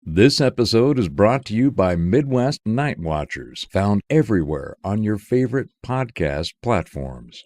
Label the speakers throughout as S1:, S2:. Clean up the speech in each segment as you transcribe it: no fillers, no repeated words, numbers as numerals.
S1: This episode is brought to you by Midwest Night Watchers, found everywhere on your favorite podcast platforms.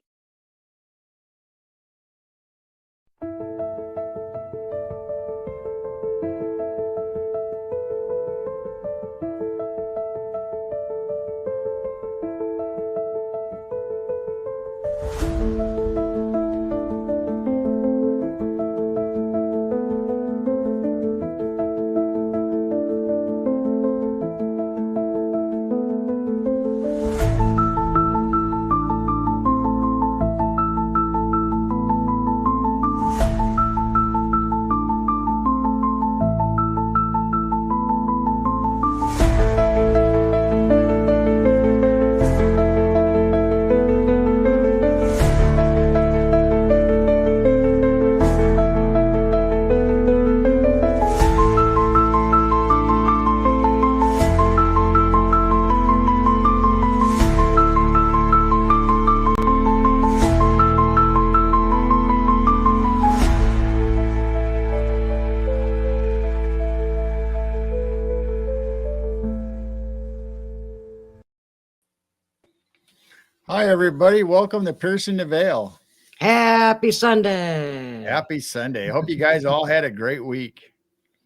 S2: Hi, everybody. Welcome to Piercing the Veil.
S3: Happy Sunday.
S2: Happy Sunday. Hope you guys all had a great week.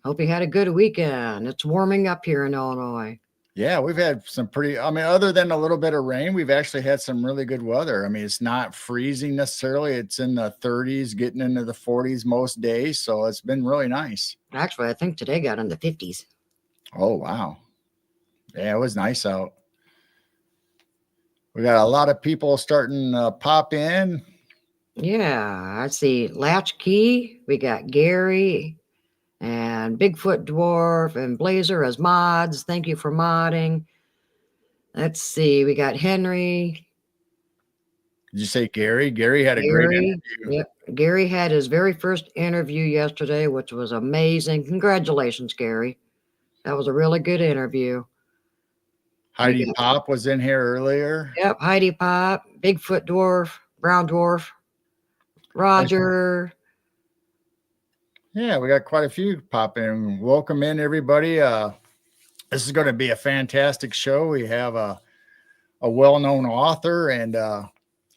S3: Hope you had a good weekend. It's warming up here in Illinois.
S2: Yeah, we've had some other than a little bit of rain, we've actually had some really good weather. I mean, it's not freezing necessarily. It's in the 30s, getting into the 40s most days. So it's been really nice.
S3: Actually, I think today got in the 50s.
S2: Oh, wow. Yeah, it was nice out. We got a lot of people starting to pop in.
S3: Yeah, I see Latchkey. We got Gary and Bigfoot Dwarf and Blazer as mods. Thank you for modding. Let's see. We got Henry.
S2: Did you say Gary? Gary had a great interview.
S3: Yep. Gary had his very first interview yesterday, which was amazing. Congratulations, Gary. That was a really good interview.
S2: Heidi Pop was in here earlier.
S3: Yep, Heidi Pop, Bigfoot Dwarf, Brown Dwarf, Roger.
S2: Yeah, we got quite a few pop in. Welcome in, everybody. This is going to be a fantastic show. We have a well-known author, and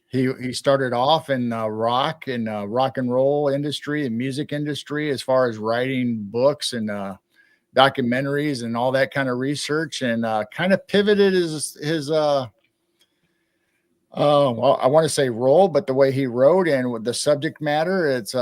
S2: he started off in rock and rock and roll industry and music industry as far as writing books and documentaries and all that kind of research, and kind of pivoted his well, I want to say role, but the way he wrote and with the subject matter, it's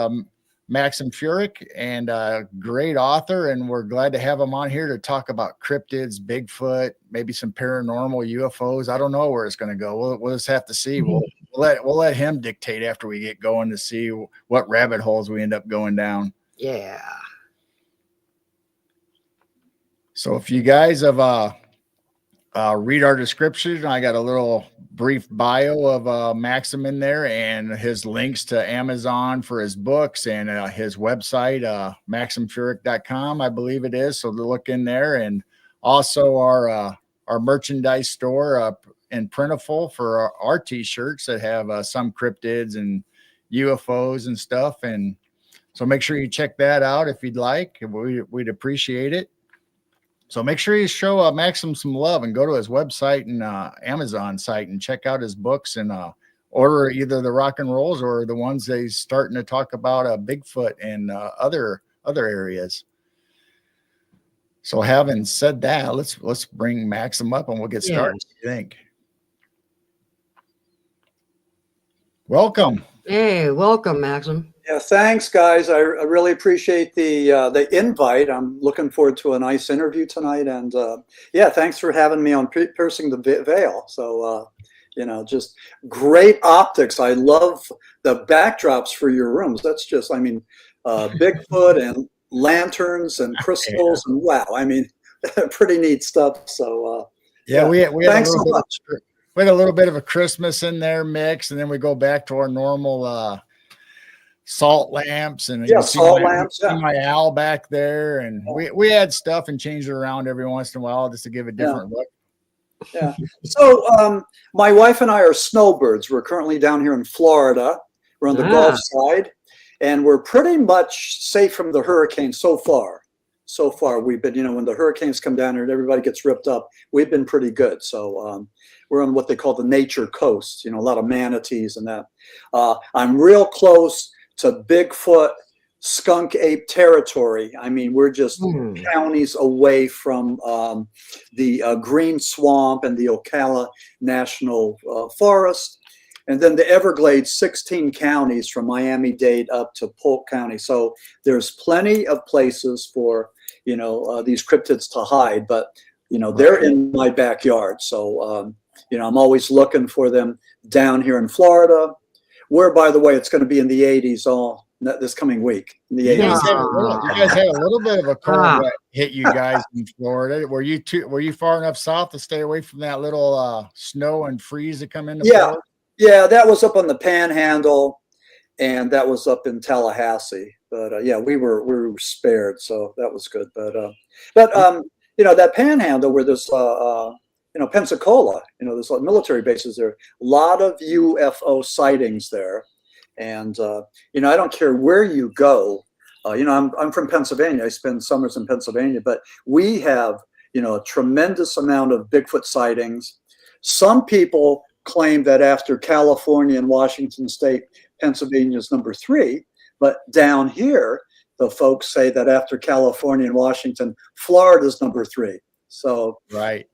S2: Maxim Furek, and a great author, and we're glad to have him on here to talk about cryptids, Bigfoot, maybe some paranormal UFOs. I don't know where it's going to go. We'll just have to see. We'll let him dictate after we get going to see what rabbit holes we end up going down.
S3: Yeah.
S2: So if you guys have read our description, I got a little brief bio of Maxim in there and his links to Amazon for his books and his website, maximfurek.com, I believe it is. So look in there, and also our merchandise store in Printful for our t-shirts that have some cryptids and UFOs and stuff. And so make sure you check that out if you'd like. We'd appreciate it. So make sure you show Maxim some love and go to his website and Amazon site and check out his books and order either the rock and rolls or the ones that he's starting to talk about Bigfoot and other areas. So having said that, let's bring Maxim up and we'll get started. Yes. What do you think? Welcome.
S3: Hey, welcome, Maxim.
S4: Yeah, thanks, guys. I really appreciate the invite. I'm looking forward to a nice interview tonight, and yeah, thanks for having me on Piercing the Veil. So, just great optics. I love the backdrops for your rooms. That's just, Bigfoot and lanterns and crystals, and wow, pretty neat stuff. So,
S2: yeah, we
S4: thanks so much.
S2: We had a little bit of a Christmas in there mix, and then we go back to our normal salt lamps, and
S4: salt lamps.
S2: See my owl back there, and we had stuff and changed it around every once in a while just to give a different look.
S4: Yeah. So my wife and I are snowbirds. We're currently down here in Florida. We're on the Gulf side, and we're pretty much safe from the hurricane so far. so far we've been, when the hurricanes come down here and everybody gets ripped up, we've been pretty good. So we're on what they call the nature coast, a lot of manatees and that. I'm real close to Bigfoot, skunk ape territory. I mean, we're just counties away from the Green Swamp and the Ocala National Forest. And then the Everglades, 16 counties from Miami-Dade up to Polk County. So there's plenty of places for, these cryptids to hide, but, they're in my backyard. So, I'm always looking for them down here in Florida, where, by the way, it's going to be in the 80s this coming week. In the 80s.
S2: You guys had a little bit of a cold that hit you guys in Florida. Were you far enough south to stay away from that little snow and freeze that come into Florida?
S4: Yeah, that was up on the Panhandle, and that was up in Tallahassee. But we were spared, so that was good. But that Panhandle where there's Pensacola, there's military bases there. A lot of UFO sightings there, and I don't care where you go. I'm from Pennsylvania. I spend summers in Pennsylvania, but we have a tremendous amount of Bigfoot sightings. Some people claim that after California and Washington State, Pennsylvania is number 3. But down here, the folks say that after California and Washington, Florida is number 3. So
S2: right.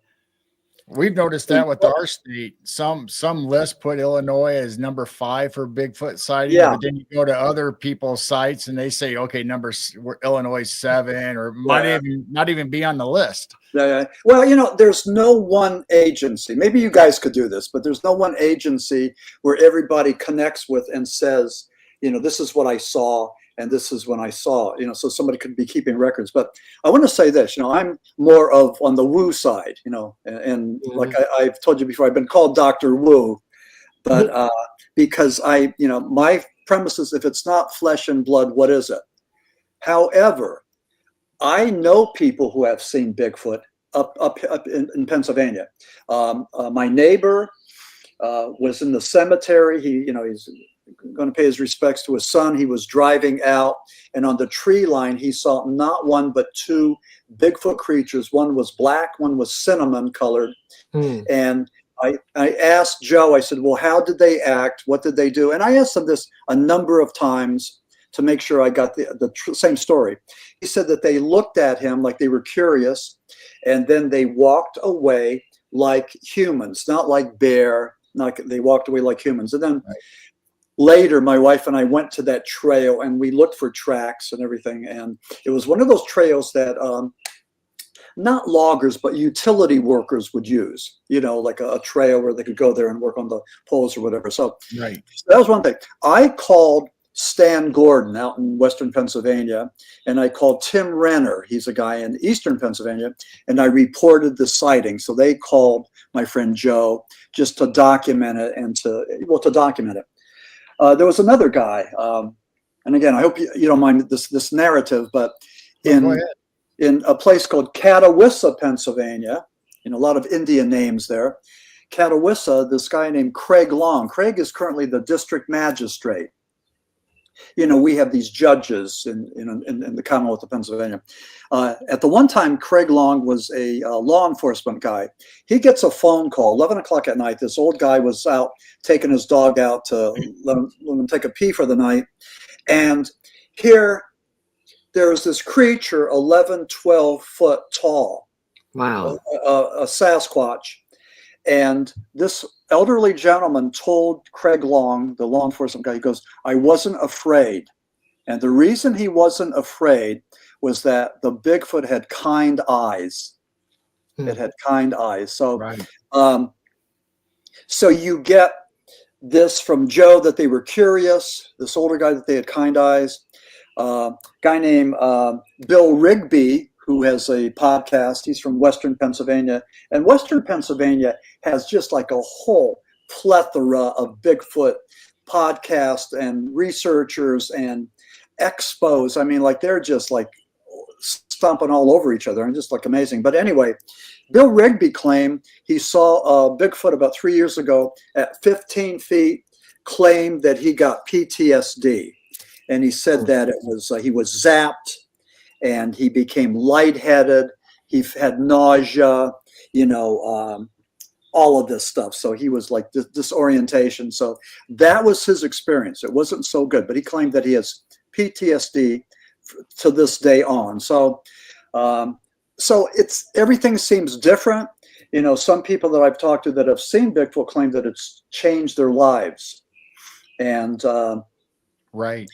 S2: We've noticed that with our state. Some lists put Illinois as number 5 for Bigfoot sightings, but then you go to other people's sites and they say, okay, Illinois 7, or might not even be on the list.
S4: Yeah. Well, there's no one agency. Maybe you guys could do this, but there's no one agency where everybody connects with and says, this is what I saw and this is when I saw, so somebody could be keeping records. But I want to say this, I'm more of on the woo side, and like I've told you before, I've been called Dr. Woo, but because my premise is, if it's not flesh and blood, what is it? However, I know people who have seen Bigfoot up in Pennsylvania. My neighbor was in the cemetery. He's going to pay his respects to his son. He was driving out, and on the tree line, he saw not one but 2 Bigfoot creatures. One was black, one was cinnamon colored. And I asked Joe, I said, well, how did they act? What did they do? And I asked him this a number of times to make sure I got the same story. He said that they looked at him like they were curious, and then they walked away like humans, not like bear. They walked away like humans. And then later, my wife and I went to that trail and we looked for tracks and everything. And it was one of those trails that not loggers, but utility workers would use, like a trail where they could go there and work on the poles or whatever. So that was one thing. I called Stan Gordon out in Western Pennsylvania, and I called Tim Renner. He's a guy in Eastern Pennsylvania, and I reported the sighting. So they called my friend Joe just to document it and to document it. There was another guy, and again, I hope you don't mind this narrative, but in a place called Catawissa, Pennsylvania, a lot of Indian names there. Catawissa, this guy named Craig Long. Craig is currently the district magistrate. We have these judges in the Commonwealth of Pennsylvania. At the one time, Craig Long was a law enforcement guy. He gets a phone call, 11 o'clock at night. This old guy was out taking his dog out to let him take a pee for the night. And here, there's this creature, 11, 12 foot tall.
S3: Wow.
S4: A Sasquatch. And this elderly gentleman told Craig Long, the law enforcement guy, he goes, I wasn't afraid. And the reason he wasn't afraid was that the Bigfoot had kind eyes. It had kind eyes. So, so you get this from Joe, that they were curious, this older guy, that they had kind eyes. Guy named Bill Rigby, who has a podcast. He's from Western Pennsylvania. And Western Pennsylvania has just like a whole plethora of Bigfoot podcasts and researchers and expos. I mean, they're just stomping all over each other and just amazing. But anyway, Bill Rigby claimed he saw Bigfoot about 3 years ago at 15 feet, claimed that he got PTSD. And he said that it was he was zapped. and he became lightheaded. He had nausea, all of this stuff. So he was like disorientation. So that was his experience. It wasn't so good, but he claimed that he has PTSD to this day on. So, everything seems different. Some people that I've talked to that have seen Bigfoot claim that it's changed their lives. And,
S2: right.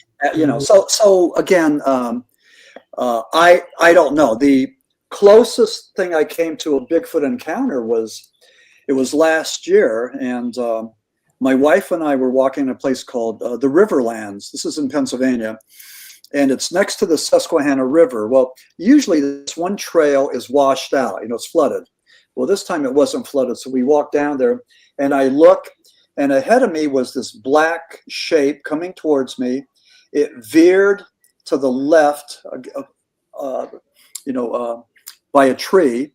S4: So again, I don't know. The closest thing I came to a Bigfoot encounter was last year, and my wife and I were walking in a place called the Riverlands. This is in Pennsylvania, and it's next to the Susquehanna River. Well, usually this one trail is washed out, it's flooded. Well, this time it wasn't flooded, so we walked down there, and I look, and ahead of me was this black shape coming towards me. It veered to the left, by a tree,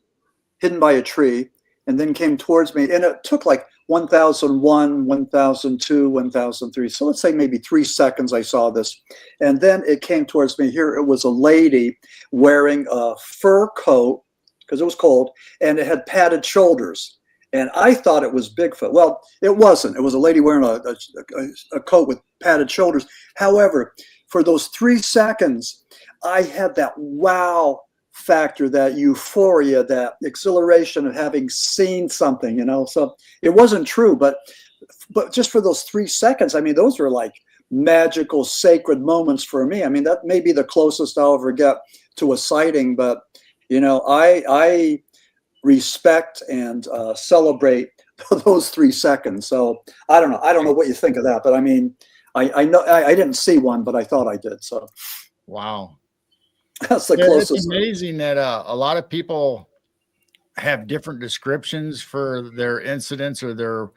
S4: hidden by a tree, and then came towards me. And it took like 1001, 1002, 1003. So let's say maybe 3 seconds I saw this. And then it came towards me. Here it was a lady wearing a fur coat, because it was cold, and it had padded shoulders. And I thought it was Bigfoot. Well, it wasn't. It was a lady wearing a coat with padded shoulders. However, for those 3 seconds, I had that wow factor, that euphoria, that exhilaration of having seen something, So it wasn't true, but just for those 3 seconds, I mean, those were like magical, sacred moments for me. I mean, that may be the closest I'll ever get to a sighting, but I respect and celebrate those 3 seconds. So I don't know what you think of that, but I mean, I know I didn't see one, but I thought I did. So
S2: wow.
S4: That's the closest.
S2: It's amazing that a lot of people have different descriptions for their incidents or their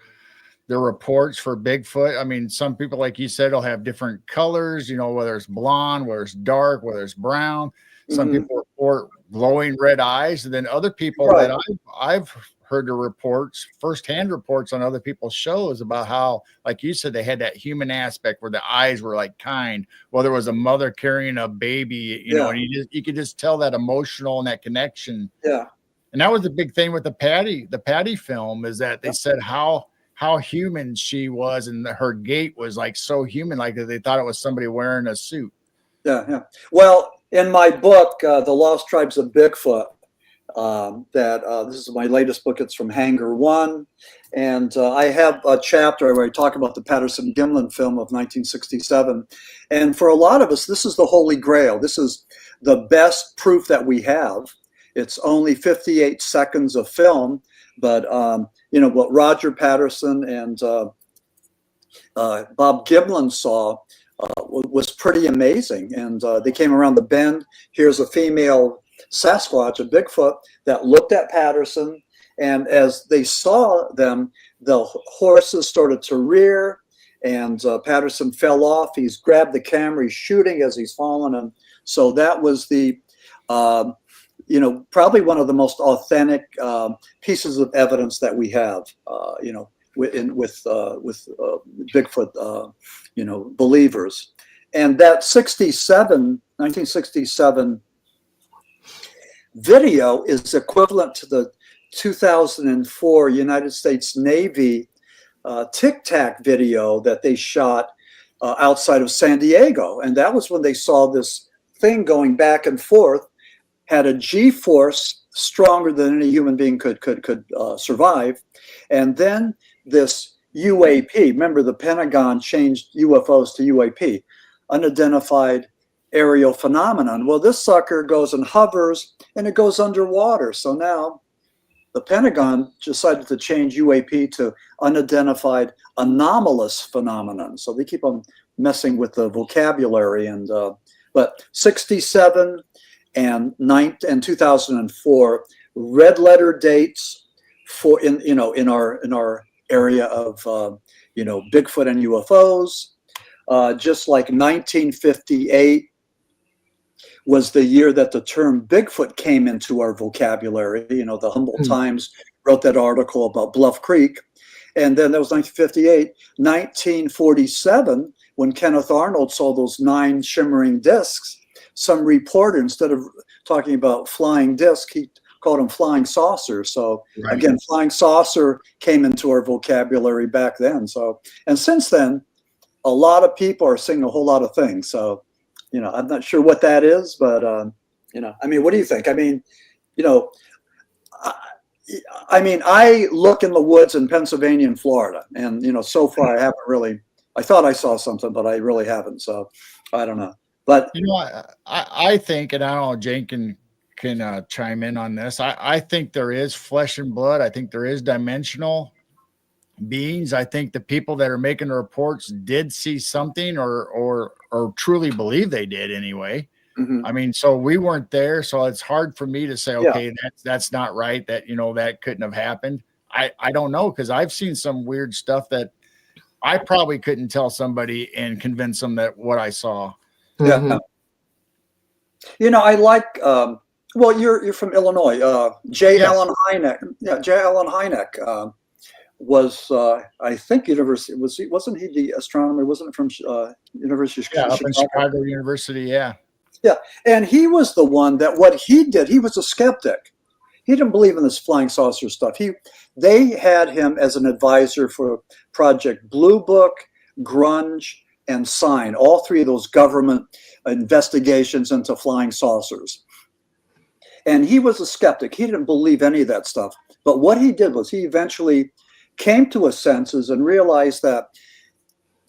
S2: reports for Bigfoot. I mean, some people, like you said, will have different colors, whether it's blonde, whether it's dark, whether it's brown. Some people report glowing red eyes, and then other people that I've heard the reports, firsthand reports on other people's shows about how, like you said, they had that human aspect where the eyes were like kind. Well, there was a mother carrying a baby, and you could just tell that emotional and that connection.
S4: Yeah.
S2: And that was the big thing with the Patty film, is that they said how human she was, and her gait was like so human, like they thought it was somebody wearing a suit.
S4: Yeah. Well, in my book, The Lost Tribes of Bigfoot, this is my latest book. It's from Hangar One, and I have a chapter where I talk about the Patterson-Gimlin film of 1967. And for a lot of us, this is the holy grail. This is the best proof that we have. It's only 58 seconds of film, but what Roger Patterson and Bob Gimlin saw was pretty amazing. And they came around the bend. Here's a female Sasquatch, a Bigfoot, that looked at Patterson, and as they saw them, the horses started to rear, and Patterson fell off. He's grabbed the camera, he's shooting as he's falling, and so that was the probably one of the most authentic pieces of evidence that we have with Bigfoot believers. And that 1967 video is equivalent to the 2004 United States Navy Tic Tac video that they shot outside of San Diego. And that was when they saw this thing going back and forth, had a G-force stronger than any human being could survive. And then this UAP, remember the Pentagon changed UFOs to UAP, unidentified aerial phenomenon. Well, this sucker goes and hovers, and it goes underwater. So now the Pentagon decided to change UAP to unidentified anomalous phenomenon. So they keep on messing with the vocabulary. And but 67 and 2004 red letter dates for in our area of Bigfoot and UFOs. Just like 1958 was the year that the term Bigfoot came into our vocabulary. The Humboldt Times wrote that article about Bluff Creek. And then that was 1958. 1947, when Kenneth Arnold saw those 9 shimmering discs, some reporter, instead of talking about flying disc, he called them flying saucers. So again, flying saucer came into our vocabulary back then. So, and since then, a lot of people are saying a whole lot of things. So, you know, I'm not sure what that is, but, you know, I mean, what do you think? I mean, you know, I look in the woods in Pennsylvania and Florida, and, you know, so far I haven't really, I thought I saw something, but I really haven't. So I don't know. But,
S2: you know, I think, and I don't know, Jane can chime in on this. I think there is flesh and blood. I think there is dimensional beings. I think the people that are making the reports did see something, or truly believe they did anyway. I mean, so we weren't there, so it's hard for me to say, okay, that's not right. That, you know, that couldn't have happened. I don't know, because I've seen some weird stuff that I probably couldn't tell somebody and convince them that what I saw.
S4: Yeah. You know, I like, well, you're from Illinois. J.
S2: Yes.
S4: Allen Hynek. Yeah, J. Allen Hynek was, I think, wasn't he the astronomer? Wasn't it from University of Chicago?
S2: Up in Chicago University, yeah.
S4: Yeah, and he was the one that what he did, he was a skeptic. He didn't believe in this flying saucer stuff. They had him as an advisor for Project Blue Book, Grunge, and Sign, all three of those government investigations into flying saucers. And he was a skeptic. He didn't believe any of that stuff. But what he did was he eventually came to his senses and realized that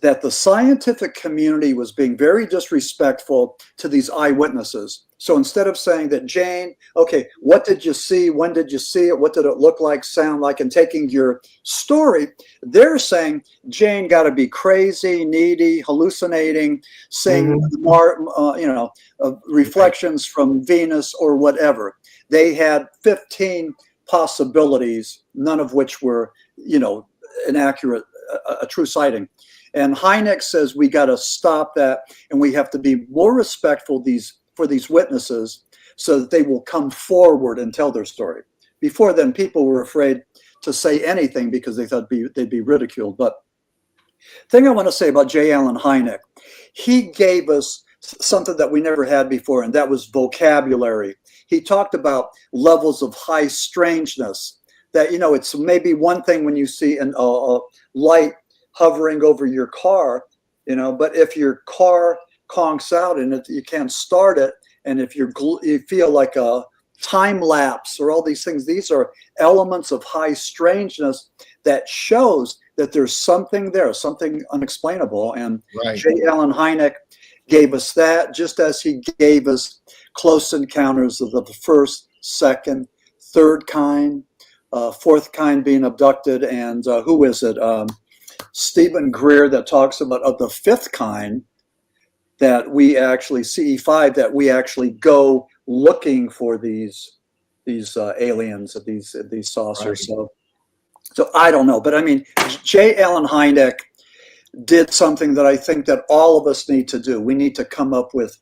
S4: the scientific community was being very disrespectful to these eyewitnesses. So instead of saying that, Jane, okay, what did you see? When did you see it? What did it look like, sound like? And taking your story, they're saying Jane got to be crazy, needy, hallucinating, seeing reflections from Venus or whatever. They had 15 possibilities, none of which were, you know, inaccurate, a true sighting. And Hynek says we got to stop that, and we have to be more respectful for these witnesses so that they will come forward and tell their story. Before then, people were afraid to say anything because they thought they'd be ridiculed. But the thing I want to say about J. Allen Hynek, he gave us something that we never had before, and that was vocabulary. He talked about levels of high strangeness, that, you know, it's maybe one thing when you see a light hovering over your car, you know, but if your car conks out and you can't start it, and if you feel like a time lapse or all these things, these are elements of high strangeness that shows that there's something there, something unexplainable. And J. Allen Hynek gave us that, just as he gave us close encounters of the first, second, third kind, fourth kind being abducted, and who is it? Stephen Greer, that talks about of the fifth kind, that we actually, CE5, that we actually go looking for these aliens, these saucers. So I don't know, but I mean, J. Allen Hynek did something that I think that all of us need to do. We need to come up with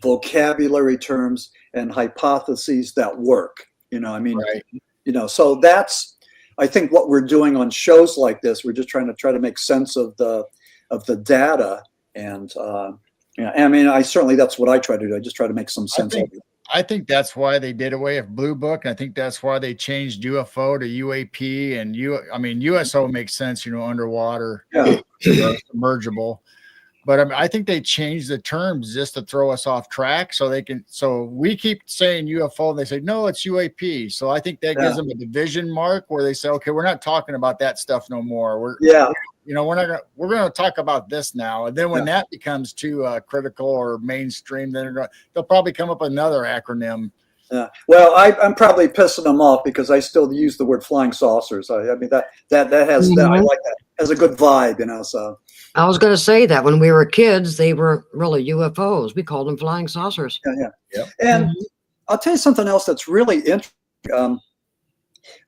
S4: vocabulary terms and hypotheses that work. You know, I mean, you know, so that's, I think, what we're doing on shows like this. We're just trying to make sense of the data, and yeah, I mean, that's what I try to do. I just try to make some sense of it.
S2: I think that's why they did away with Blue Book. I think that's why they changed UFO to UAP, and USO makes sense, you know, underwater, submergible. But I think they changed the terms just to throw us off track, so we keep saying UFO, and they say, no, it's UAP. So I think that gives them a division mark where they say, okay, we're not talking about that stuff no more. We're going to talk about this now. And then when that becomes too critical or mainstream, then they'll probably come up with another acronym.
S4: Yeah. Well, I'm probably pissing them off because I still use the word flying saucers. I mean, that has that, I like that, has a good vibe, you know. So
S3: I was going to say that when we were kids, they were really UFOs. We called them flying saucers.
S2: Yeah.
S4: And I'll tell you something else that's really interesting.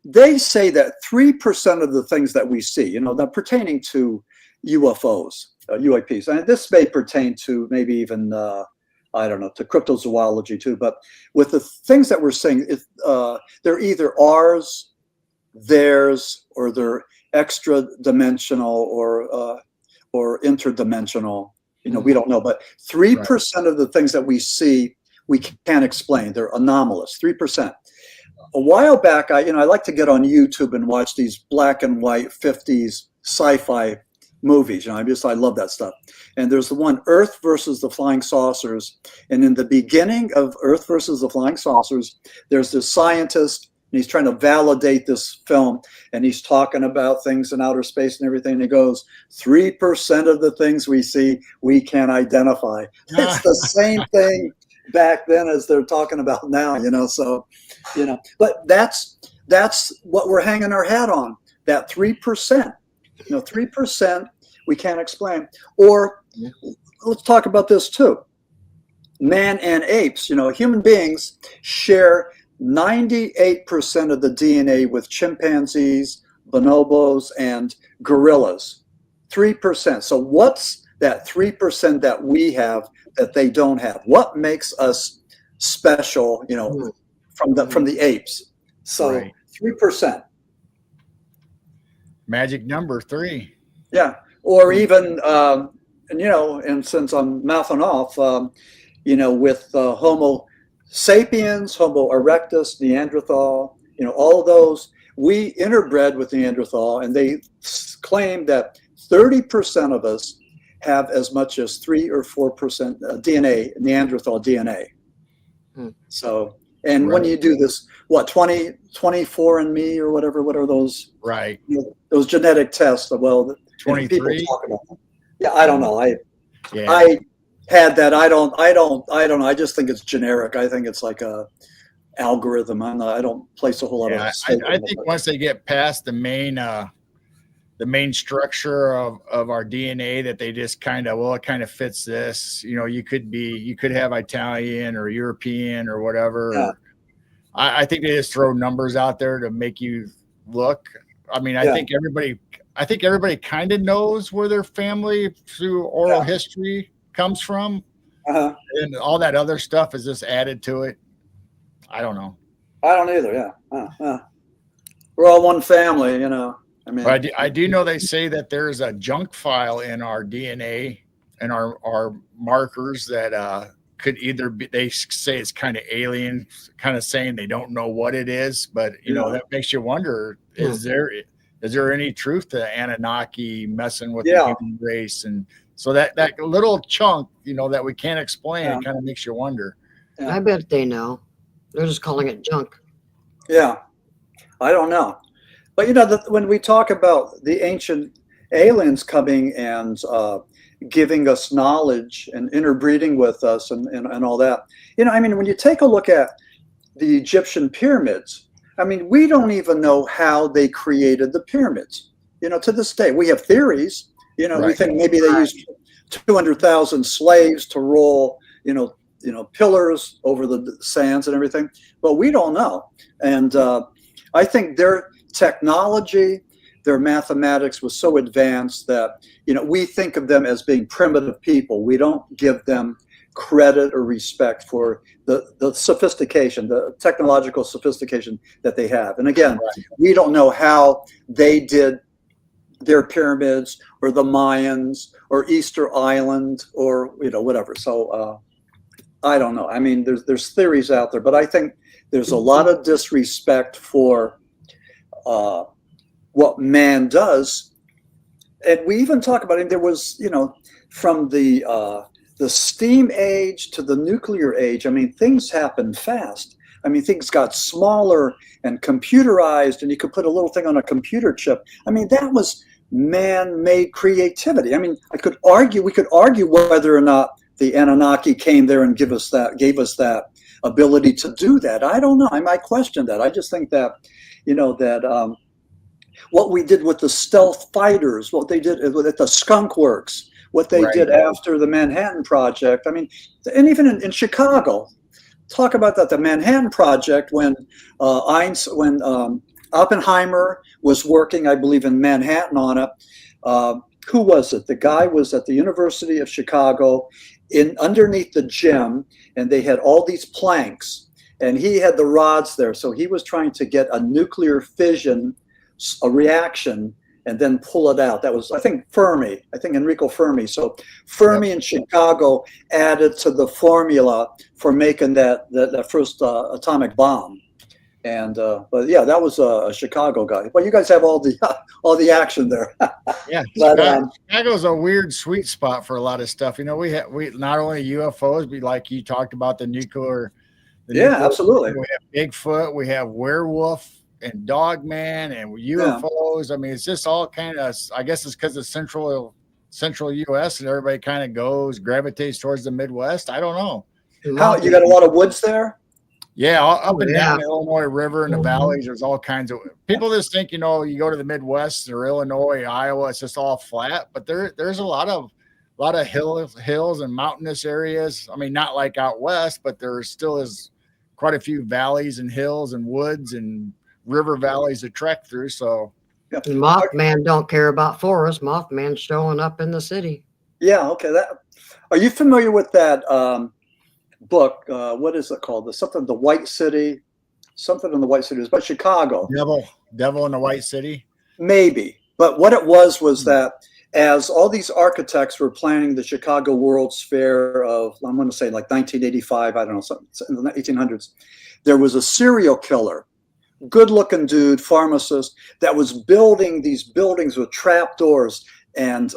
S4: They say that 3% of the things that we see, you know, that pertaining to UFOs, UAPs, and this may pertain to maybe even, I don't know, to cryptozoology too, but with the things that we're seeing, they're either ours, theirs, or they're extra dimensional or interdimensional. You know, we don't know, but 3% of the things that we see we can't explain. They're anomalous, 3%. A while back, I like to get on YouTube and watch these black and white 50s sci-fi movies. I love that stuff. And there's the one, Earth versus the Flying Saucers. And in the beginning of Earth versus the Flying Saucers, there's this scientist, and he's trying to validate this film, and he's talking about things in outer space and everything. And he goes, 3% of the things we see, we can identify. It's the same thing back then as they're talking about now, so, but that's what we're hanging our hat on, that 3%, 3% we can't explain. Or let's talk about this too. Man and apes, human beings share 98% of the DNA with chimpanzees, bonobos, and gorillas. 3%. So what's that 3% that we have that they don't have? What makes us special, from the apes? So 3%.
S2: Magic number 3.
S4: Yeah. Or even, and since I'm mouthing off, with Homo sapiens, Homo erectus, Neanderthal, all of those, we interbred with Neanderthal, and they claim that 30% of us have as much as 3 or 4% DNA, Neanderthal DNA. So, and when you do this, 24andMe or whatever, what are those?
S2: Right.
S4: Those genetic tests. Well,
S2: 23.
S4: People talk about them. Yeah, I don't know. I had that. I don't know. I just think it's generic. I think it's like a algorithm. I don't place a whole lot of.
S2: I think once they get past the main structure of our DNA, that they just it kind of fits this. You could have Italian or European or whatever.
S4: Yeah.
S2: I think they just throw numbers out there to make you look. I mean, I think everybody kind of knows where their family through oral history comes from, and all that other stuff is just added to it. I don't know.
S4: I don't either. Yeah. We're all one family, I mean,
S2: but I do know they say that there's a junk file in our DNA and our markers that could either be, they say it's kind of alien, kind of saying they don't know what it is, but that makes you wonder, is there any truth to Anunnaki messing with the human race? And so that little chunk, that we can't explain, it kind of makes you wonder.
S3: Yeah. I bet they know. They're just calling it junk.
S4: Yeah. I don't know. But, when we talk about the ancient aliens coming and giving us knowledge and interbreeding with us and all that, when you take a look at the Egyptian pyramids, we don't even know how they created the pyramids. To this day, we have theories. We think maybe they used 200,000 slaves to roll, pillars over the sands and everything, but we don't know. And I think their technology, their mathematics was so advanced that, we think of them as being primitive people. We don't give them credit or respect for the sophistication, the technological sophistication that they have. And again, we don't know how they did their pyramids, or the Mayans, or Easter Island, or whatever. So I don't know. There's theories out there, but I think there's a lot of disrespect for what man does. And we even talk about it. There was, from the steam age to the nuclear age, things happened fast. Things got smaller and computerized, and you could put a little thing on a computer chip. That was man-made creativity. we could argue whether or not the Anunnaki came there and gave us that ability to do that. I don't know. I might question that. I just think that, what we did with the stealth fighters, what they did at the Skunk Works, what they did after the Manhattan Project. And even in Chicago, talk about that. The Manhattan Project, when Oppenheimer was working, I believe, in Manhattan on it. Who was it? The guy was at the University of Chicago, underneath the gym, and they had all these planks, and he had the rods there. So he was trying to get a nuclear fission, a reaction, and then pull it out. That was, I think, Enrico Fermi. So Fermi in Chicago added to the formula for making that first atomic bomb. And but yeah, that was a Chicago guy. Well, you guys have all the action there.
S2: Yeah,
S4: but,
S2: Chicago's a weird sweet spot for a lot of stuff. You know, we not only UFOs, but like you talked about the nuclear.
S4: Absolutely.
S2: We have Bigfoot, we have werewolf and dogman and UFOs. I mean, it's just all kind of. I guess it's because of central U.S. and everybody kind of gravitates towards the Midwest. I don't know.
S4: How you got a lot of woods there?
S2: Yeah, up and down the Illinois River and the valleys, there's all kinds of people just think, you know, you go to the Midwest or Illinois, Iowa, it's just all flat, but there's a lot of hills and mountainous areas. I mean, not like out west, but there still is quite a few valleys and hills and woods and river valleys to trek through. So
S3: Mothman don't care about forests. Mothman's showing up in the city.
S4: Yeah, okay. Are you familiar with that book? What is it called? Something in the White City. Something in the White City. It's about Chicago.
S2: Devil in the White City. Maybe,
S4: but what it was that as all these architects were planning the Chicago World's Fair of, I'm going to say like 1985, I don't know, in the 1800s, there was a serial killer, good-looking dude, pharmacist, that was building these buildings with trapdoors and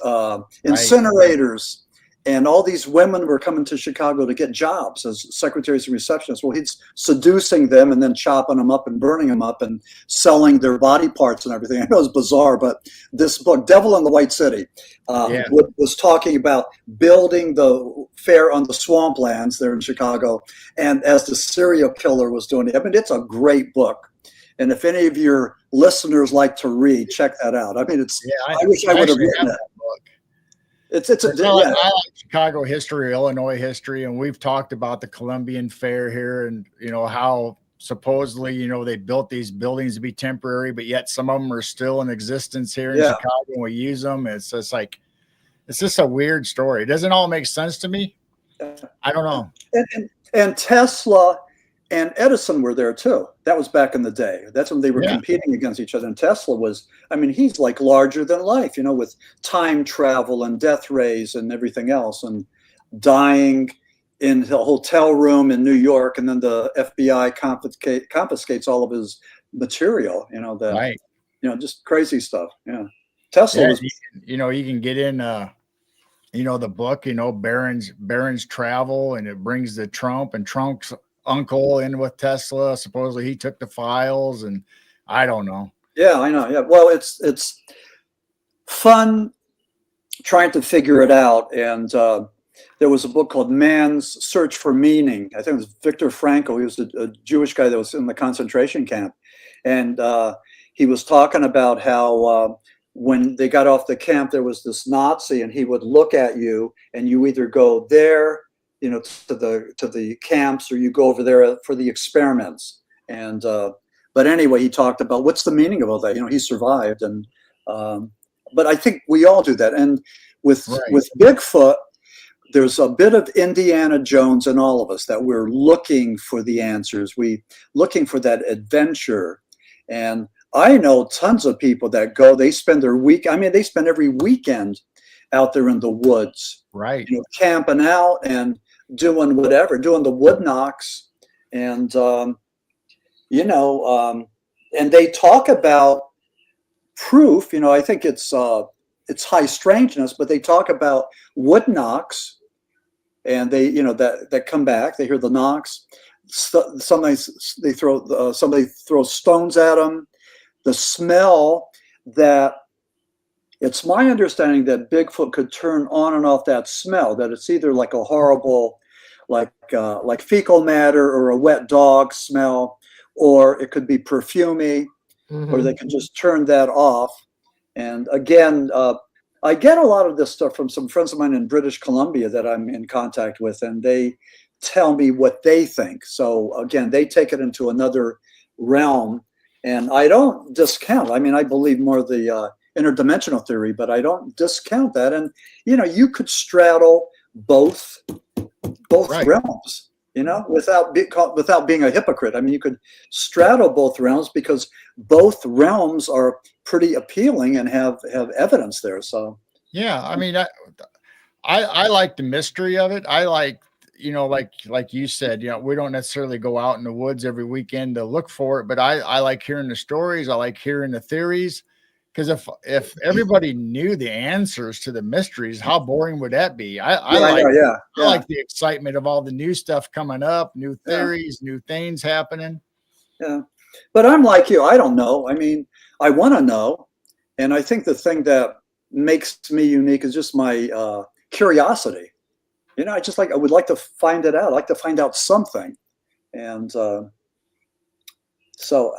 S4: incinerators. And all these women were coming to Chicago to get jobs as secretaries and receptionists. Well, he's seducing them and then chopping them up and burning them up and selling their body parts and everything. I know it's bizarre, but this book, Devil in the White City, was talking about building the fair on the swamplands there in Chicago. And as the serial killer was doing it, I mean, it's a great book. And if any of your listeners like to read, check that out. I mean, I wish I would have written that book.
S2: I like Chicago history, Illinois history, and we've talked about the Columbian Fair here, and you know how supposedly, you know, they built these buildings to be temporary, but yet some of them are still in existence here in Chicago, and we use them. It's just like, it's just a weird story. It doesn't all make sense to me. I don't know.
S4: And Tesla and Edison were there too. That was back in the day. That's when they were competing against each other. And Tesla was, I mean, he's like larger than life, you know, with time travel and death rays and everything else, and dying in a hotel room in New York. And then the FBI confiscates all of his material, you know, you know, just crazy stuff. Yeah. Tesla was,
S2: you know, you can get in, you know, the book, you know, Barron's Travel, and it brings the Trump and Trump's uncle in with Tesla. Supposedly he took the files, and I don't know.
S4: Yeah, I know. Yeah. Well, it's fun trying to figure it out. And there was a book called Man's Search for Meaning. I think it was Viktor Frankl. He was a Jewish guy that was in the concentration camp. And he was talking about how when they got off the camp, there was this Nazi, and he would look at you, and you either go there, you know, to the camps, or you go over there for the experiments. And but anyway, he talked about what's the meaning of all that. You know, he survived, and but I think we all do that. And with Bigfoot, there's a bit of Indiana Jones in all of us, that we're looking for the answers. We looking for that adventure. And I know tons of people that go. They spend their they spend every weekend out there in the woods,
S2: right?
S4: You know, camping out and doing whatever, doing the wood knocks, and you know, and they talk about proof. You know, I think it's high strangeness, but they talk about wood knocks, and they, you know, that come back. They hear the knocks. Somebody throws stones at them. The smell that. It's my understanding that Bigfoot could turn on and off that smell, that it's either like a horrible, like fecal matter or a wet dog smell, or it could be perfumey, or they can just turn that off. And again, I get a lot of this stuff from some friends of mine in British Columbia that I'm in contact with, and they tell me what they think. So again, they take it into another realm, and I don't discount. I mean, I believe more the interdimensional theory, but I don't discount that. And you know, you could straddle both realms. you know, without being a hypocrite. I mean, you could straddle both realms because both realms are pretty appealing and have evidence there. So
S2: yeah, I mean, I like the mystery of it. I like, you know, like you said, you know, we don't necessarily go out in the woods every weekend to look for it, but I like hearing the stories. I like hearing the theories. Because if everybody knew the answers to the mysteries, how boring would that be? I like the excitement of all the new stuff coming up, new theories, new things happening.
S4: Yeah. But I'm like you. I don't know. I mean, I want to know. And I think the thing that makes me unique is just my curiosity. You know, I would like to find it out. I like to find out something. And so,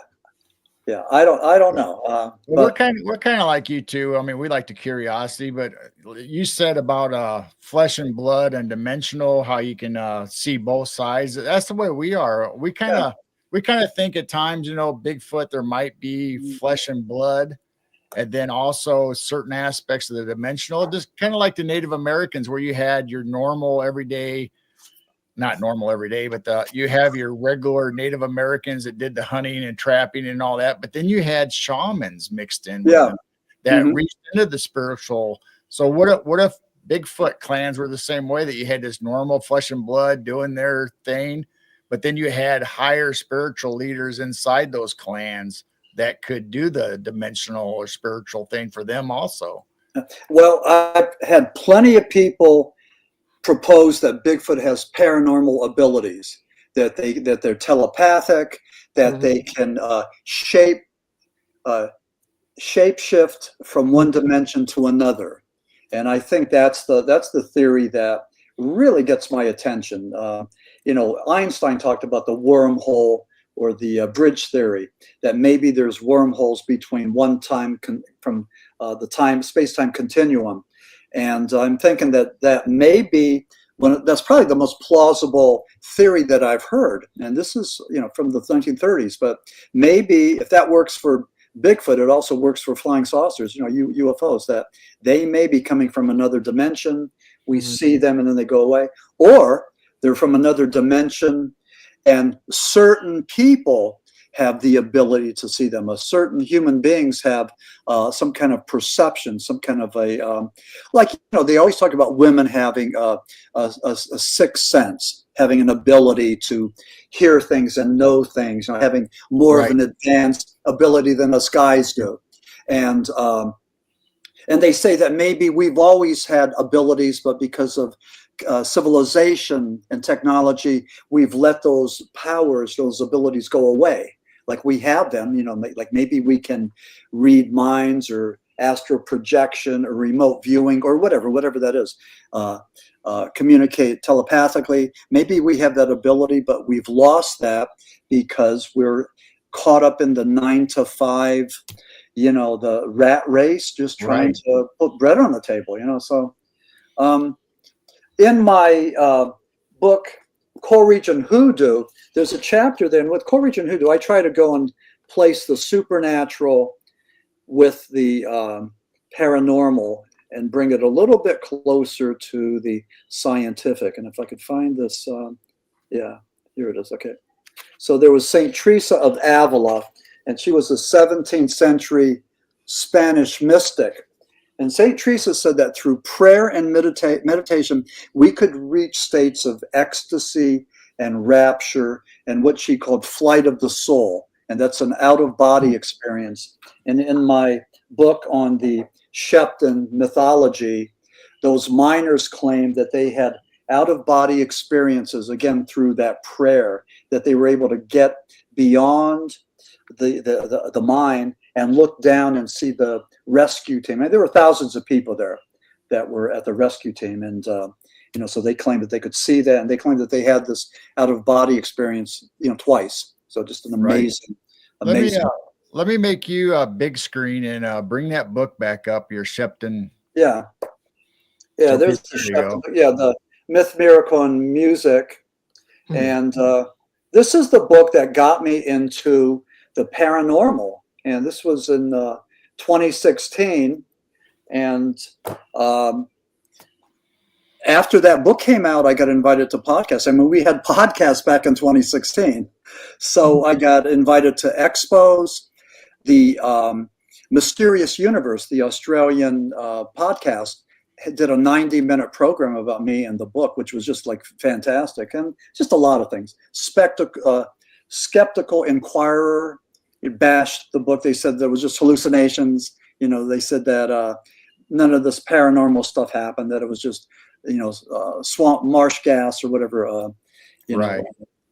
S4: yeah, I don't know.
S2: Well, we're kind of like you too. I mean, we like the curiosity, but you said about flesh and blood and dimensional, how you can see both sides. That's the way we are. We kind of think at times, you know, Bigfoot, there might be flesh and blood, and then also certain aspects of the dimensional, just kind of like the Native Americans, where you had your normal everyday, not normal every day, but you have your regular Native Americans that did the hunting and trapping and all that. But then you had shamans mixed in with them that reached into the spiritual. So what if Bigfoot clans were the same way, that you had this normal flesh and blood doing their thing, but then you had higher spiritual leaders inside those clans that could do the dimensional or spiritual thing for them also?
S4: Well, I've had plenty of people propose that Bigfoot has paranormal abilities, that they're telepathic, that they can shape-shift from one dimension to another. And I think that's the theory that really gets my attention. You know, Einstein talked about the wormhole or the bridge theory, that maybe there's wormholes between one time from the space-time continuum. And I'm thinking that may be that's probably the most plausible theory that I've heard. And this is, you know, from the 1930s. But maybe if that works for Bigfoot, it also works for flying saucers, you know, UFOs, that they may be coming from another dimension. We see them and then they go away. Or they're from another dimension and certain people have the ability to see them. Certain human beings have some kind of perception, some kind of like, you know, they always talk about women having a sixth sense, having an ability to hear things and know things, you know, having more of an advanced ability than us guys do. And they say that maybe we've always had abilities, but because of civilization and technology, we've let those powers, those abilities go away. Like we have them, you know, like maybe we can read minds or astral projection or remote viewing or whatever that is, communicate telepathically. Maybe we have that ability, but we've lost that because we're caught up in the 9 to 5, you know, the rat race, just trying to put bread on the table, you know. So in my book, Core Region Hoodoo, there's a chapter there, and with Core Region Hoodoo, I try to go and place the supernatural with the paranormal and bring it a little bit closer to the scientific. And if I could find this, yeah, here it is. Okay. So there was Saint Teresa of Avila, and she was a 17th century Spanish mystic. And St. Teresa said that through prayer and meditation, we could reach states of ecstasy and rapture and what she called flight of the soul. And that's an out-of-body experience. And in my book on the Shepton mythology, those miners claimed that they had out-of-body experiences, again, through that prayer, that they were able to get beyond the mine and look down and see the rescue team. And there were thousands of people there that were at the rescue team. And, you know, so they claimed that they could see that, and they claimed that they had this out-of-body experience, you know, twice. So just an amazing.
S2: Let me make you a big screen and bring that book back up, your Shepton.
S4: Yeah. Yeah, there's the Shepton, the Myth, Miracle, and Music. And this is the book that got me into the paranormal. And this was in 2016. And after that book came out, I got invited to podcasts. I mean, we had podcasts back in 2016. So I got invited to expos. The Mysterious Universe, the Australian podcast, did a 90-minute program about me and the book, which was just like fantastic. And just a lot of things. Skeptical Inquirer bashed the book. They said there was just hallucinations. You know, they said that none of this paranormal stuff happened, that it was just, swamp marsh gas or whatever,
S2: Right.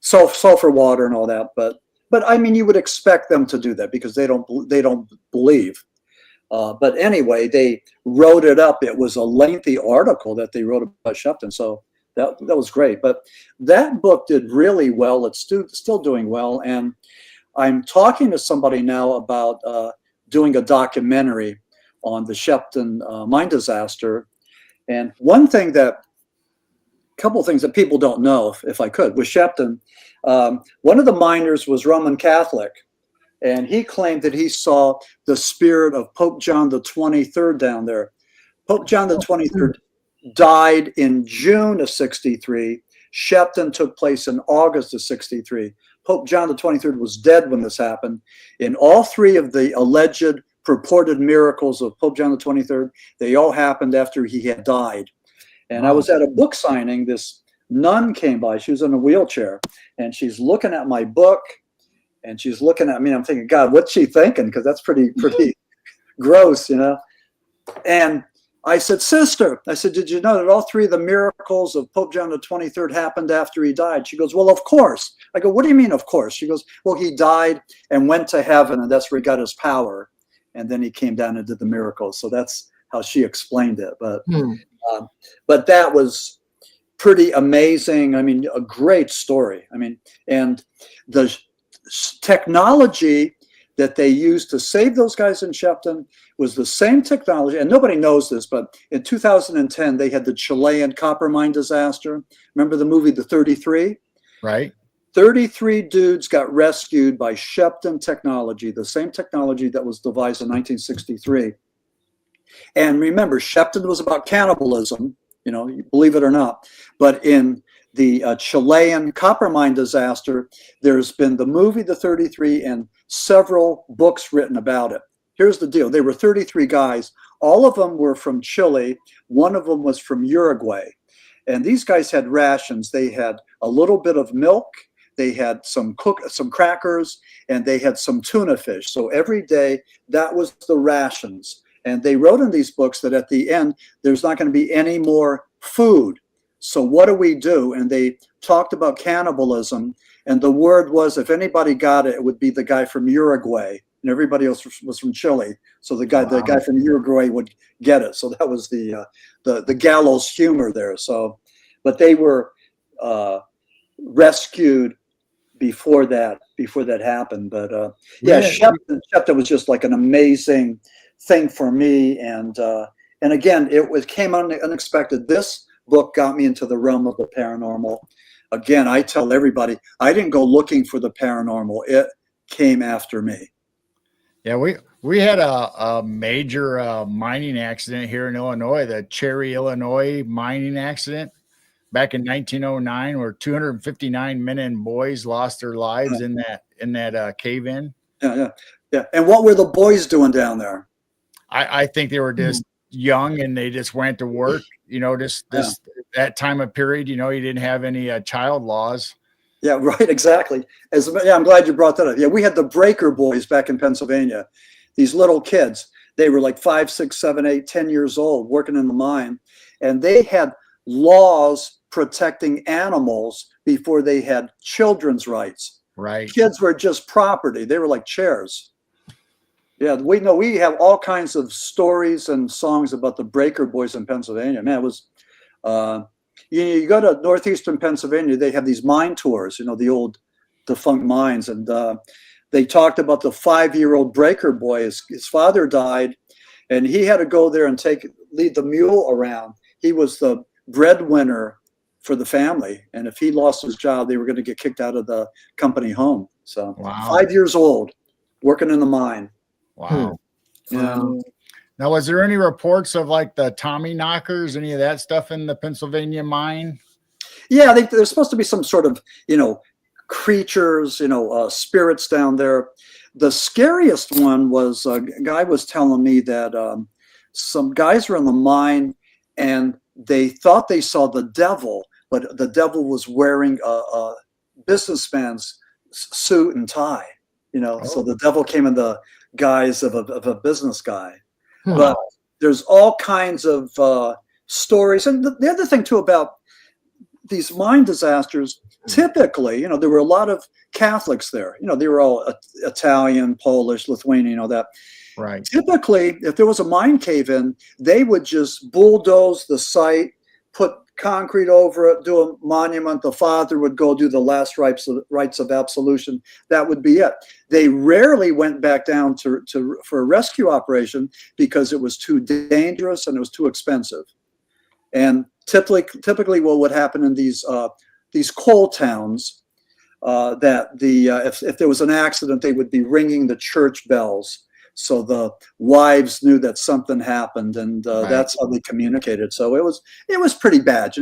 S4: Sulfur water and all that. But I mean, you would expect them to do that because they don't believe. But anyway, they wrote it up. It was a lengthy article that they wrote about Shepton. So that was great. But that book did really well. It's still doing well. And I'm talking to somebody now about doing a documentary on the Shepton mine disaster. And couple of things that people don't know, if I could, with Shepton, one of the miners was Roman Catholic, and he claimed that he saw the spirit of Pope John the 23rd down there. Pope John the 23rd died in June of 63. Shepton took place in August of 63. Pope John the 23rd was dead when this happened. In all three of the alleged purported miracles of Pope John the 23rd, they all happened after he had died. And I was at a book signing. This nun came by. She was in a wheelchair, and she's looking at my book, and she's looking at me. I'm thinking, God, what's she thinking? Because that's pretty gross, And I said, sister, did you know that all three of the miracles of Pope John the 23rd happened after he died? She goes, well, of course. I go, what do you mean, of course? She goes, well, he died and went to heaven, and that's where he got his power. And then he came down and did the miracles. So that's how she explained it. But that was pretty amazing. I mean, a great story. I mean, and the technology that they used to save those guys in Shepton was the same technology. And nobody knows this, but in 2010, they had the Chilean copper mine disaster. Remember the movie, The 33?
S2: Right.
S4: 33 dudes got rescued by Shepton technology, the same technology that was devised in 1963. And remember, Shepton was about cannibalism, believe it or not. But in the Chilean copper mine disaster, there's been the movie The 33 and several books written about it. Here's the deal. There were 33 guys. All of them were from Chile. One of them was from Uruguay. And these guys had rations. They had a little bit of milk. They had some crackers, and they had some tuna fish. So every day, that was the rations. And they wrote in these books that at the end, there's not going to be any more food. So what do we do? And they talked about cannibalism. And the word was, if anybody got it, it would be the guy from Uruguay. And everybody else was from Chile. So the guy from Uruguay would get it. So that was the gallows humor there. So, but they were rescued before that happened. But Shepton was just like an amazing thing for me. And again, it came unexpected. This book got me into the realm of the paranormal. Again, I tell everybody, I didn't go looking for the paranormal. It came after me.
S2: Yeah, we had a major mining accident here in Illinois, the Cherry, Illinois mining accident back in 1909, where 259 men and boys lost their lives in that cave-in.
S4: Yeah. And what were the boys doing down there?
S2: I think they were just young, and they just went to work. That time of period, you didn't have any child laws.
S4: Yeah, right, exactly. I'm glad you brought that up. Yeah, we had the Breaker Boys back in Pennsylvania. These little kids, they were like 5, 6, 7, 8, 10 years old working in the mine. And they had laws protecting animals before they had children's rights.
S2: Right. Kids
S4: were just property. They were like chairs. Yeah, we have all kinds of stories and songs about the Breaker Boys in Pennsylvania. Man, it was... you go to northeastern Pennsylvania, they have these mine tours, the old defunct mines. And they talked about the 5-year-old Breaker Boy. His father died, and he had to go there and lead the mule around. He was the breadwinner for the family. And if he lost his job, they were going to get kicked out of the company home. So 5 years old, working in the mine.
S2: Wow.
S4: Yeah.
S2: Now, was there any reports of like the Tommy knockers, any of that stuff in the Pennsylvania mine?
S4: Yeah, there's supposed to be some sort of, creatures, spirits down there. The scariest one was a guy was telling me that some guys were in the mine and they thought they saw the devil, but the devil was wearing a businessman's suit and tie, so the devil came in the guise of a business guy. But there's all kinds of stories. And the other thing too about these mine disasters, typically, there were a lot of Catholics there. They were all Italian, Polish, Lithuanian, that.
S2: Right.
S4: Typically, if there was a mine cave in, they would just bulldoze the site, put concrete over it, do a monument. The father would go do the last rites of absolution. That would be it. They rarely went back down for a rescue operation because it was too dangerous and it was too expensive. And typically what would happen in these coal towns, that if there was an accident, they would be ringing the church bells. So the wives knew that something happened, and that's how they communicated. So it was pretty bad.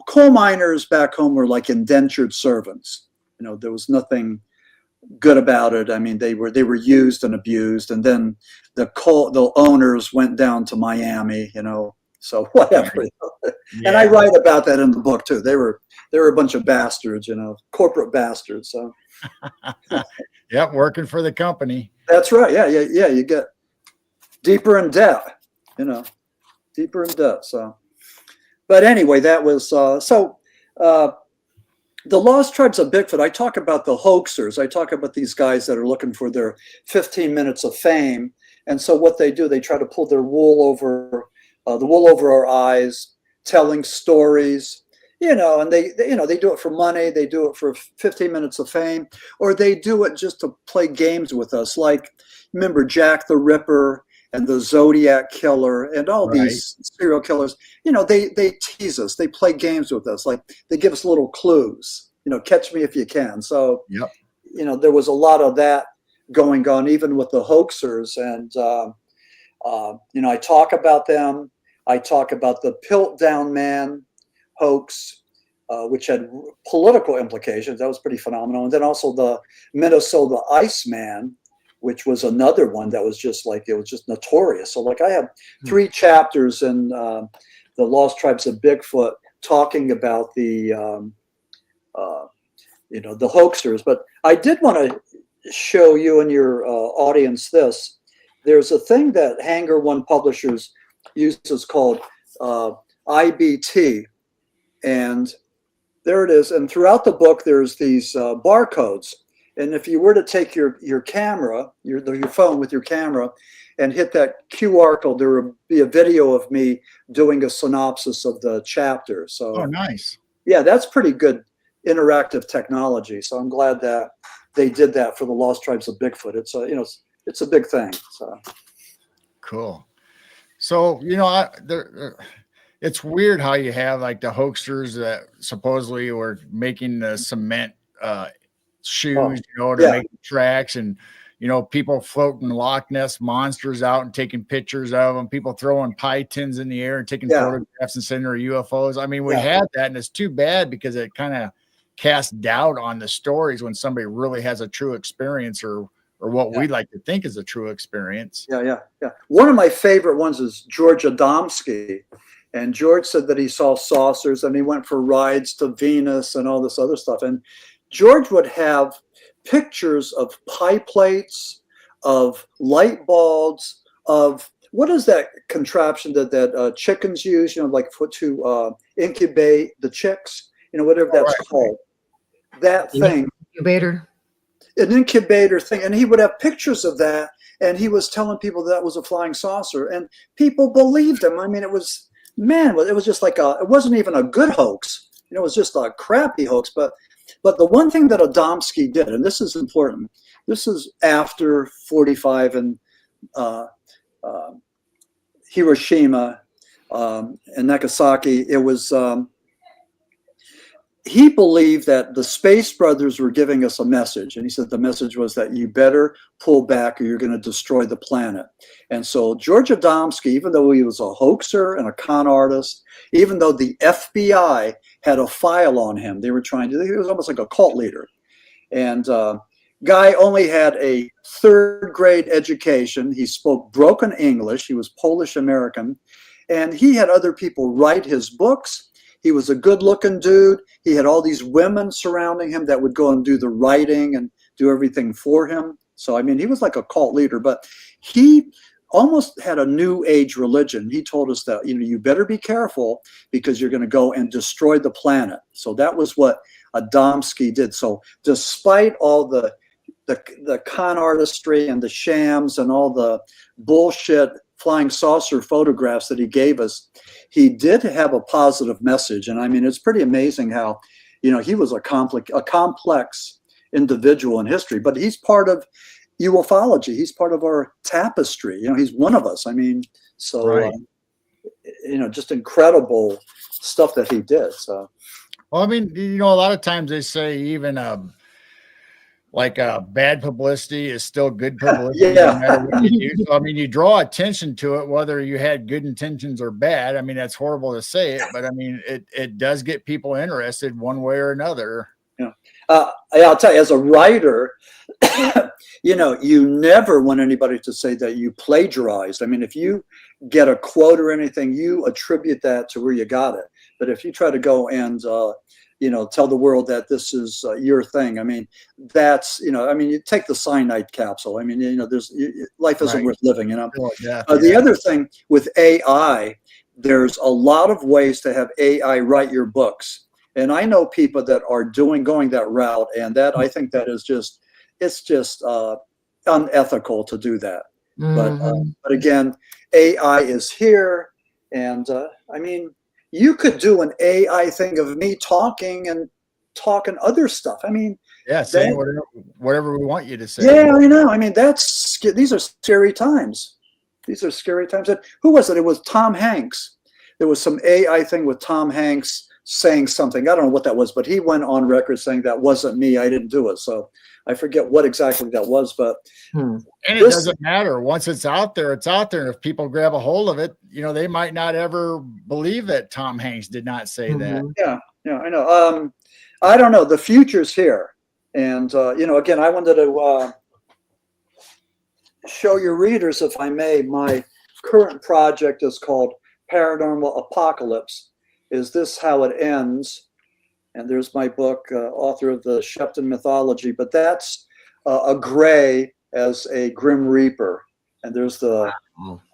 S4: Coal miners back home were like indentured servants. There was nothing good about it. I mean, they were used and abused, and then the owners went down to Miami. So whatever. Yeah. And I write about that in the book too. They were a bunch of bastards, corporate bastards. So.
S2: Yep, working for the company.
S4: That's right. Yeah. You get deeper in debt, deeper in debt. So, but anyway, that was the Lost Tribes of Bigfoot. I talk about the hoaxers. I talk about these guys that are looking for their 15 minutes of fame. And so what they do, they try to pull their wool over our eyes, telling stories. And they do it for money. They do it for 15 minutes of fame, or they do it just to play games with us. Like, remember Jack the Ripper and the Zodiac Killer and all these serial killers. They tease us. They play games with us. Like, they give us little clues. Catch me if you can. So, there was a lot of that going on, even with the hoaxers. And I talk about them. I talk about the Piltdown Man hoax, which had political implications. That was pretty phenomenal. And then also the Minnesota Iceman, which was another one that was just notorious. So I have 3 chapters in the Lost Tribes of Bigfoot talking about the hoaxers. But I did want to show you and your audience this. There's a thing that Hanger One Publishers uses called IBT. And there it is. And throughout the book, there's these barcodes. And if you were to take your camera, your phone with your camera, and hit that QR code, there would be a video of me doing a synopsis of the chapter. So,
S2: nice.
S4: Yeah, that's pretty good interactive technology. So I'm glad that they did that for the Lost Tribes of Bigfoot. It's a big thing. So
S2: cool. So it's weird how you have like the hoaxers that supposedly were making the cement shoes, to make tracks, and people floating Loch Ness monsters out and taking pictures of them, people throwing pie tins in the air and taking photographs and sending her UFOs. I mean, we had that, and it's too bad because it kind of casts doubt on the stories when somebody really has a true experience or what we like to think is a true experience. Yeah.
S4: One of my favorite ones is George Adamski. And George said that he saw saucers and he went for rides to Venus and all this other stuff. And George would have pictures of pie plates, of light bulbs, of what is that contraption that chickens use, to incubate the chicks, whatever that's called. That thing.
S3: Incubator.
S4: An incubator thing. And he would have pictures of that. And he was telling people that was a flying saucer. And people believed him. I mean, it was just it wasn't even a good hoax. It was just a crappy hoax. But the one thing that Adamski did, and this is important, this is after 45 and Hiroshima and Nagasaki. It was he believed that the Space Brothers were giving us a message. And he said the message was that you better pull back or you're going to destroy the planet. And so George Adamski, even though he was a hoaxer and a con artist, even though the FBI had a file on him, he was almost like a cult leader. And guy only had a 3rd grade education. He spoke broken English. He was Polish American. And he had other people write his books. He was a good-looking dude. He had all these women surrounding him that would go and do the writing and do everything for him. So, I mean, he was like a cult leader, but he almost had a new age religion. He told us that, you better be careful because you're going to go and destroy the planet. So that was what Adamski did. So despite all the con artistry and the shams and all the bullshit flying saucer photographs that he gave us, he did have a positive message. And I mean, it's pretty amazing how, he was a complex individual in history, but he's part of ufology. He's part of our tapestry. He's one of us. I mean, so,
S2: right.
S4: Just incredible stuff that he did. So,
S2: well, I mean, a lot of times they say even bad publicity is still good publicity.
S4: Yeah.
S2: No matter what you do. So, I mean, you draw attention to it, whether you had good intentions or bad. I mean, that's horrible to say it, but I mean, it does get people interested one way or another.
S4: Yeah. I'll tell you, as a writer, you never want anybody to say that you plagiarized. I mean, if you get a quote or anything, you attribute that to where you got it. But if you try to go and, tell the world that this is your thing, I mean, that's, you take the cyanide capsule. I mean, life isn't worth living, The other thing with AI, there's a lot of ways to have AI write your books. And I know people that are going that route. And that, I think that is it's just unethical to do that. Mm-hmm. But again, AI is here. And I mean, you could do an AI thing of me talking other stuff. I mean,
S2: saying whatever we want you to say.
S4: Yeah, I know. I mean, these are scary times. These are scary times. And who was it? It was Tom Hanks. There was some AI thing with Tom Hanks saying something. I don't know what that was, but he went on record saying that wasn't me. I didn't do it. So I forget what exactly that was, but
S2: and it doesn't matter. Once it's out there, it's out there. And if people grab a hold of it, they might not ever believe that Tom Hanks did not say that.
S4: Yeah, I know. I don't know. The future's here. And, again, I wanted to show your readers, if I may, my current project is called Paranormal Apocalypse. Is This How It Ends? And there's my book, author of the Shepton mythology, but that's a gray as a Grim Reaper. And there's the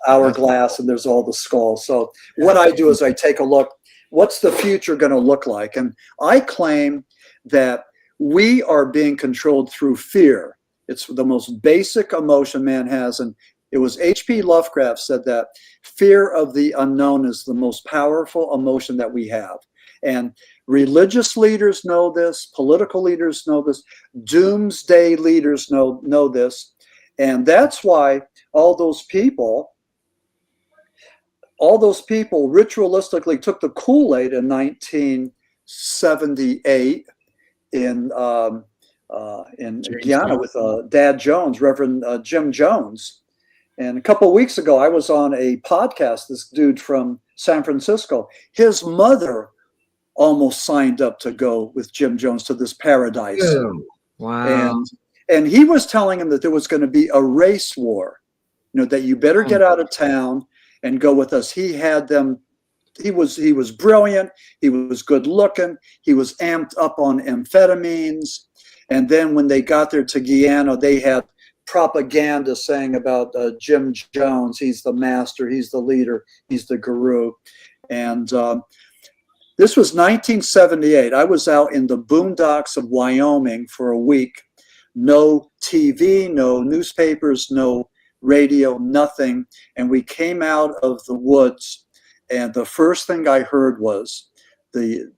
S4: hourglass and there's all the skulls. So what I do is I take a look, what's the future going to look like? And I claim that we are being controlled through fear. It's the most basic emotion man has. And it was H.P. Lovecraft said that fear of the unknown is the most powerful emotion that we have. And religious leaders know this, political leaders know this, doomsday leaders know this. And that's why all those people ritualistically took the Kool-Aid in 1978 in Guyana with Dad Jones, Reverend Jim Jones. And a couple of weeks ago, I was on a podcast, this dude from San Francisco. His mother almost signed up to go with Jim Jones to this paradise.
S3: Ew. Wow.
S4: And he was telling him that there was going to be a race war, that you better get out of town and go with us. He had them. He was brilliant. He was good looking. He was amped up on amphetamines. And then when they got there to Guyana, they had propaganda saying about Jim Jones. He's the master. He's the leader. He's the guru. And this was 1978. I was out in the boondocks of Wyoming for a week. No TV, no newspapers, no radio, nothing. And we came out of the woods. And the first thing I heard was the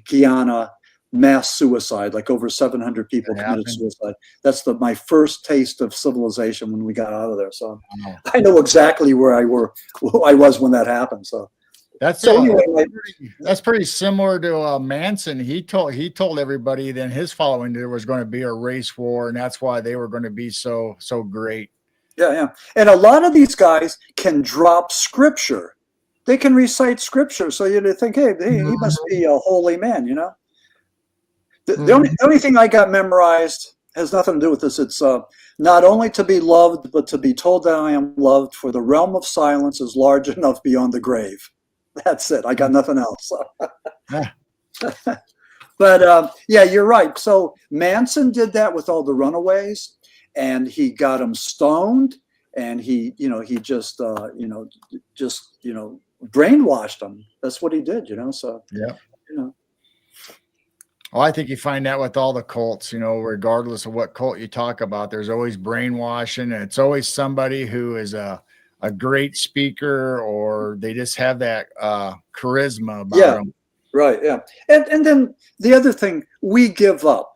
S4: Guyana mass suicide, like over 700 people committed suicide. That's my first taste of civilization when we got out of there. So I know exactly where I was when that happened. So
S2: That's
S4: So anyway,
S2: that's pretty similar to Manson. He told everybody then his following there was going to be a race war, and that's why they were going to be so great.
S4: yeah. And a lot of these guys can drop scripture. They can recite scripture. So you think, hey, he must be a holy man, you know? The only thing I got memorized has nothing to do with this. It's not only to be loved, but to be told that I am loved, for the realm of silence is large enough beyond the grave. That's it. I got nothing else. But yeah, you're right. So Manson did that with all the runaways, and he got them stoned, and he just brainwashed them. That's what he did, So
S2: yeah, Well, I think you find that with all the cults, regardless of what cult you talk about, there's always brainwashing, and it's always somebody who is a great speaker, or they just have that charisma about them.
S4: Right. Yeah. And then the other thing, we give up,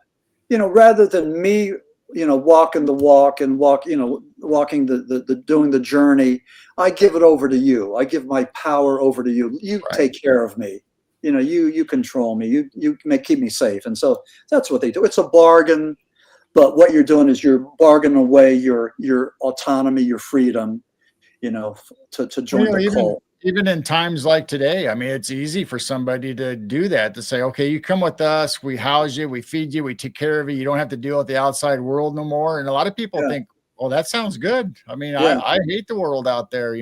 S4: rather than me, walking the walk and walking doing the journey, I give it over to you. I give my power over to you. You take care of me. You control me. You keep me safe. And so that's what they do. It's a bargain, but what you're doing is you're bargaining away your autonomy, your freedom, to join the cult.
S2: Even in times like today, I mean, it's easy for somebody to do that, to say, okay, you come with us, we house you, we feed you, we take care of you. You don't have to deal with the outside world no more. And a lot of people think, oh, that sounds good. I mean, I hate the world out there,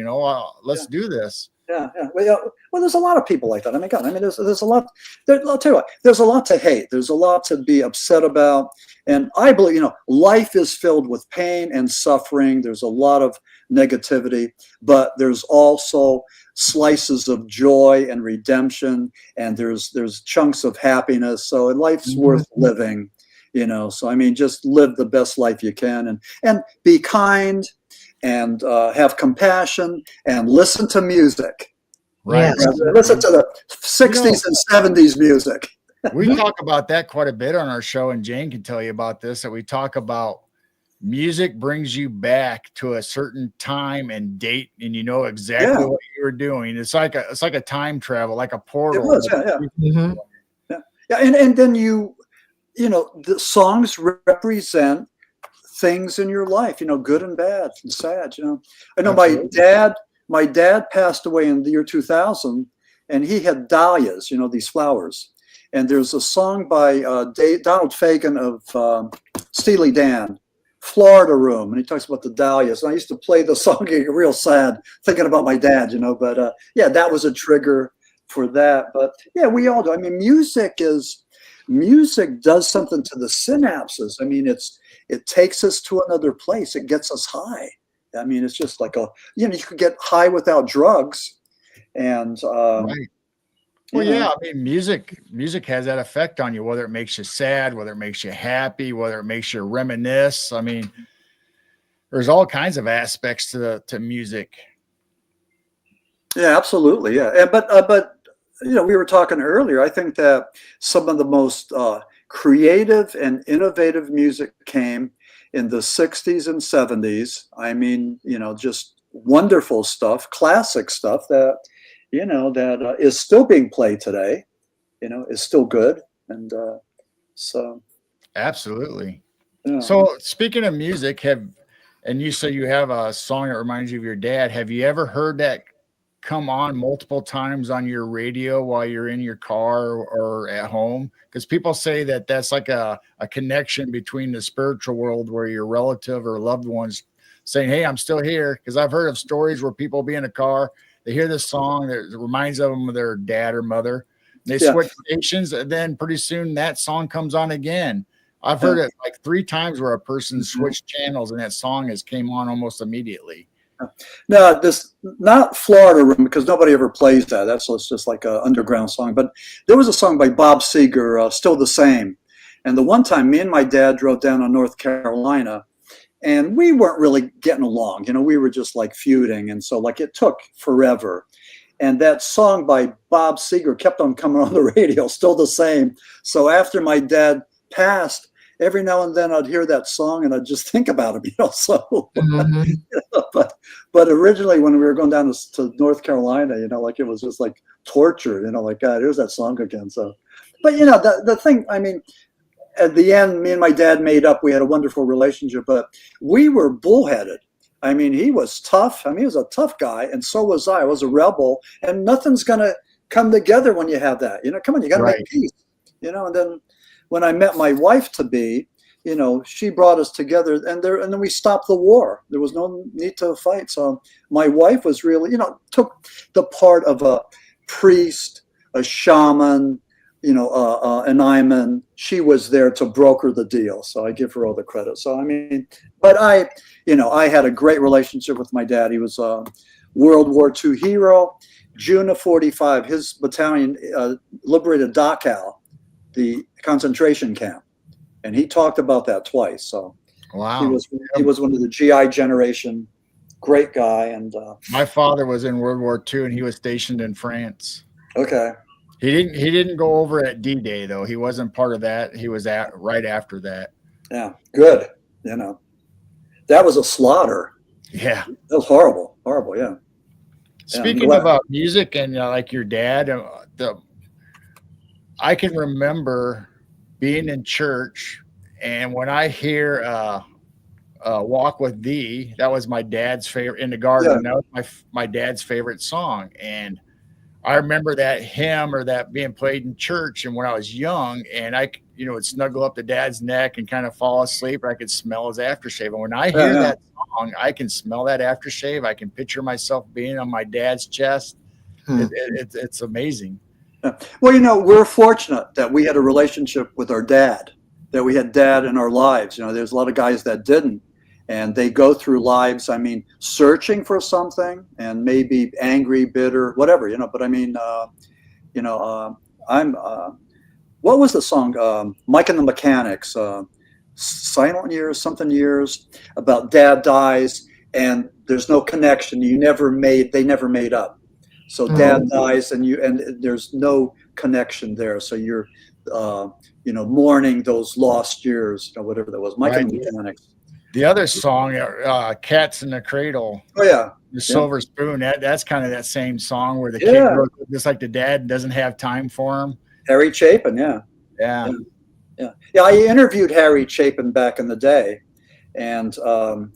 S2: let's do this.
S4: Yeah. Well, there's a lot of people like that. I mean, God, there's a lot. I'll tell you what, there's a lot to hate. There's a lot to be upset about. And I believe, life is filled with pain and suffering. There's a lot of negativity, but there's also slices of joy and redemption, and there's chunks of happiness. So life's worth living, So I mean, just live the best life you can, and be kind, and have compassion, and listen to music.
S2: Right.
S3: Yes.
S4: Listen to the 60s and 70s music.
S2: We talk about that quite a bit on our show, and Jane can tell you about this, that we talk about music brings you back to a certain time and date, and you know exactly what you were doing. It's like a time travel, like a portal.
S4: It was, yeah. And then the songs represent things in your life, good and bad and sad. I know my dad passed away in the year 2000, and he had dahlias, these flowers. And there's a song by Donald Fagen of Steely Dan, Florida Room, and he talks about the dahlias. And I used to play the song, get real sad, thinking about my dad, But that was a trigger for that. But yeah, we all do. I mean, music does something to the synapses. I mean, it takes us to another place. It gets us high. I mean, it's just like you could get high without drugs, and
S2: right. Well, yeah, I mean, music has that effect on you, whether it makes you sad, whether it makes you happy, whether it makes you reminisce. I mean, there's all kinds of aspects to music.
S4: Yeah, absolutely. Yeah. But we were talking earlier, I think that some of the most creative and innovative music came in the 60s and 70s. I mean, just wonderful stuff, classic stuff that that is still being played today, is still good. And so.
S2: Absolutely.
S4: Yeah.
S2: So speaking of music, and you say you have a song that reminds you of your dad. Have you ever heard that come on multiple times on your radio while you're in your car or at home? Because people say that that's like a connection between the spiritual world, where your relative or loved ones saying, hey, I'm still here. Because I've heard of stories where people be in a car, they hear this song that reminds them of their dad or mother. They switch stations, and then pretty soon that song comes on again. I've heard it like 3 times where a person switched channels and that song came on almost immediately.
S4: No, this not Florida Room, because nobody ever plays that. It's just like an underground song. But there was a song by Bob Seger, Still the Same. And the one time me and my dad drove down to North Carolina, and we weren't really getting along. We were just like feuding. And so it took forever. And that song by Bob Seger kept on coming on the radio, Still the Same. So after my dad passed, every now and then I'd hear that song and I'd just think about him, so, but originally when we were going down to North Carolina, like it was just like torture, like, God, here's that song again. So, but the thing, I mean, at the end, me and my dad made up. We had a wonderful relationship, but we were bullheaded. I mean, he was tough. I mean, he was a tough guy, and so was I. I was a rebel, and nothing's going to come together when you have that. Come on, you got to make peace. And then when I met my wife-to-be, she brought us together, and then we stopped the war. There was no need to fight. So my wife was really, took the part of a priest, a shaman, an imam. She was there to broker the deal. So I give her all the credit. So, I mean, but I had a great relationship with my dad. He was a World War II hero. June of 45, his battalion liberated Dachau, the concentration camp. And he talked about that twice. So
S2: wow,
S4: he was one of the GI generation, great guy. And
S2: my father was in World War II, and he was stationed in France.
S4: Okay.
S2: He didn't go over at D-Day though. He wasn't part of that. He was right after that.
S4: Yeah, good. That was a slaughter.
S2: Yeah,
S4: that was horrible. Yeah.
S2: Speaking about music and like your dad, I can remember being in church, and when I hear "Walk with Thee," that was my dad's favorite in the garden. Yeah. That was my dad's favorite song, and I remember that hymn or that being played in church. And when I was young, and I would snuggle up to dad's neck and kind of fall asleep, or I could smell his aftershave. And when I hear that song, I can smell that aftershave. I can picture myself being on my dad's chest. It's amazing.
S4: Well, we're fortunate that we had a relationship with our dad, that we had dad in our lives. There's a lot of guys that didn't. And they go through lives, I mean, searching for something and maybe angry, bitter, whatever, But I mean, what was the song? Mike and the Mechanics, Silent Years, something years, about dad dies and there's no connection. They never made up. So dad dies and there's no connection there. So you're, mourning those lost years, whatever that was. Mike and the Mechanics.
S2: The other song, "Cats in the Cradle."
S4: Oh yeah,
S2: the Silver Spoon. That's kind of that same song where the kid grows up just like the dad doesn't have time for him.
S4: Harry Chapin, yeah. I interviewed Harry Chapin back in the day, and it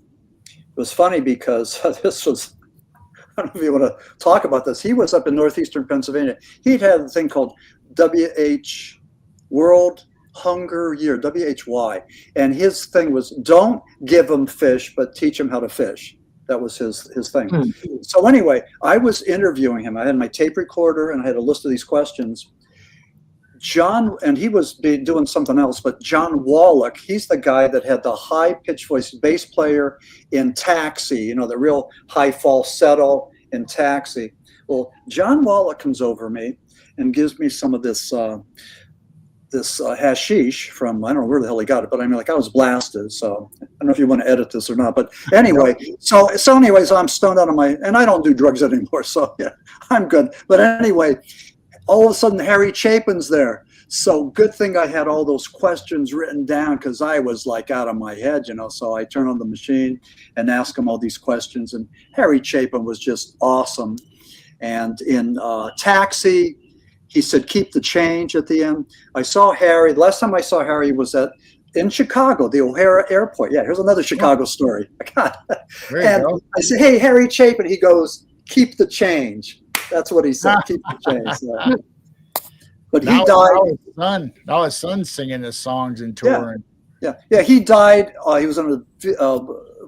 S4: was funny because this was. I don't know if you want to talk about this. He was up in northeastern Pennsylvania. He'd had a thing called WH World Hunger Year, WHY, and his thing was don't give them fish, but teach them how to fish. That was his thing. So anyway, I was interviewing him. I had my tape recorder and I had a list of these questions. John, and he was doing something else, but John Wallach, he's the guy that had the high pitched voice, bass player in Taxi, the real high falsetto in Taxi. Well, John Wallach comes over me and gives me some of this hashish from, I don't know where the hell he got it, but I mean, like I was blasted. So I don't know if you want to edit this or not, but anyway, so anyways, I'm stoned out of and I don't do drugs anymore. So yeah, I'm good. But anyway, all of a sudden Harry Chapin's there. So good thing I had all those questions written down because I was like out of my head, so I turn on the machine and ask him all these questions. And Harry Chapin was just awesome. And in Taxi, he said, keep the change at the end. I saw Harry. The last time I saw Harry was in Chicago, the O'Hare Airport. Yeah, here's another Chicago story. And I said, hey, Harry Chapin. He goes, keep the change. That's what he said, keep the change. So. But he died.
S2: Now his son's singing his songs and touring.
S4: Yeah. He died. He was on a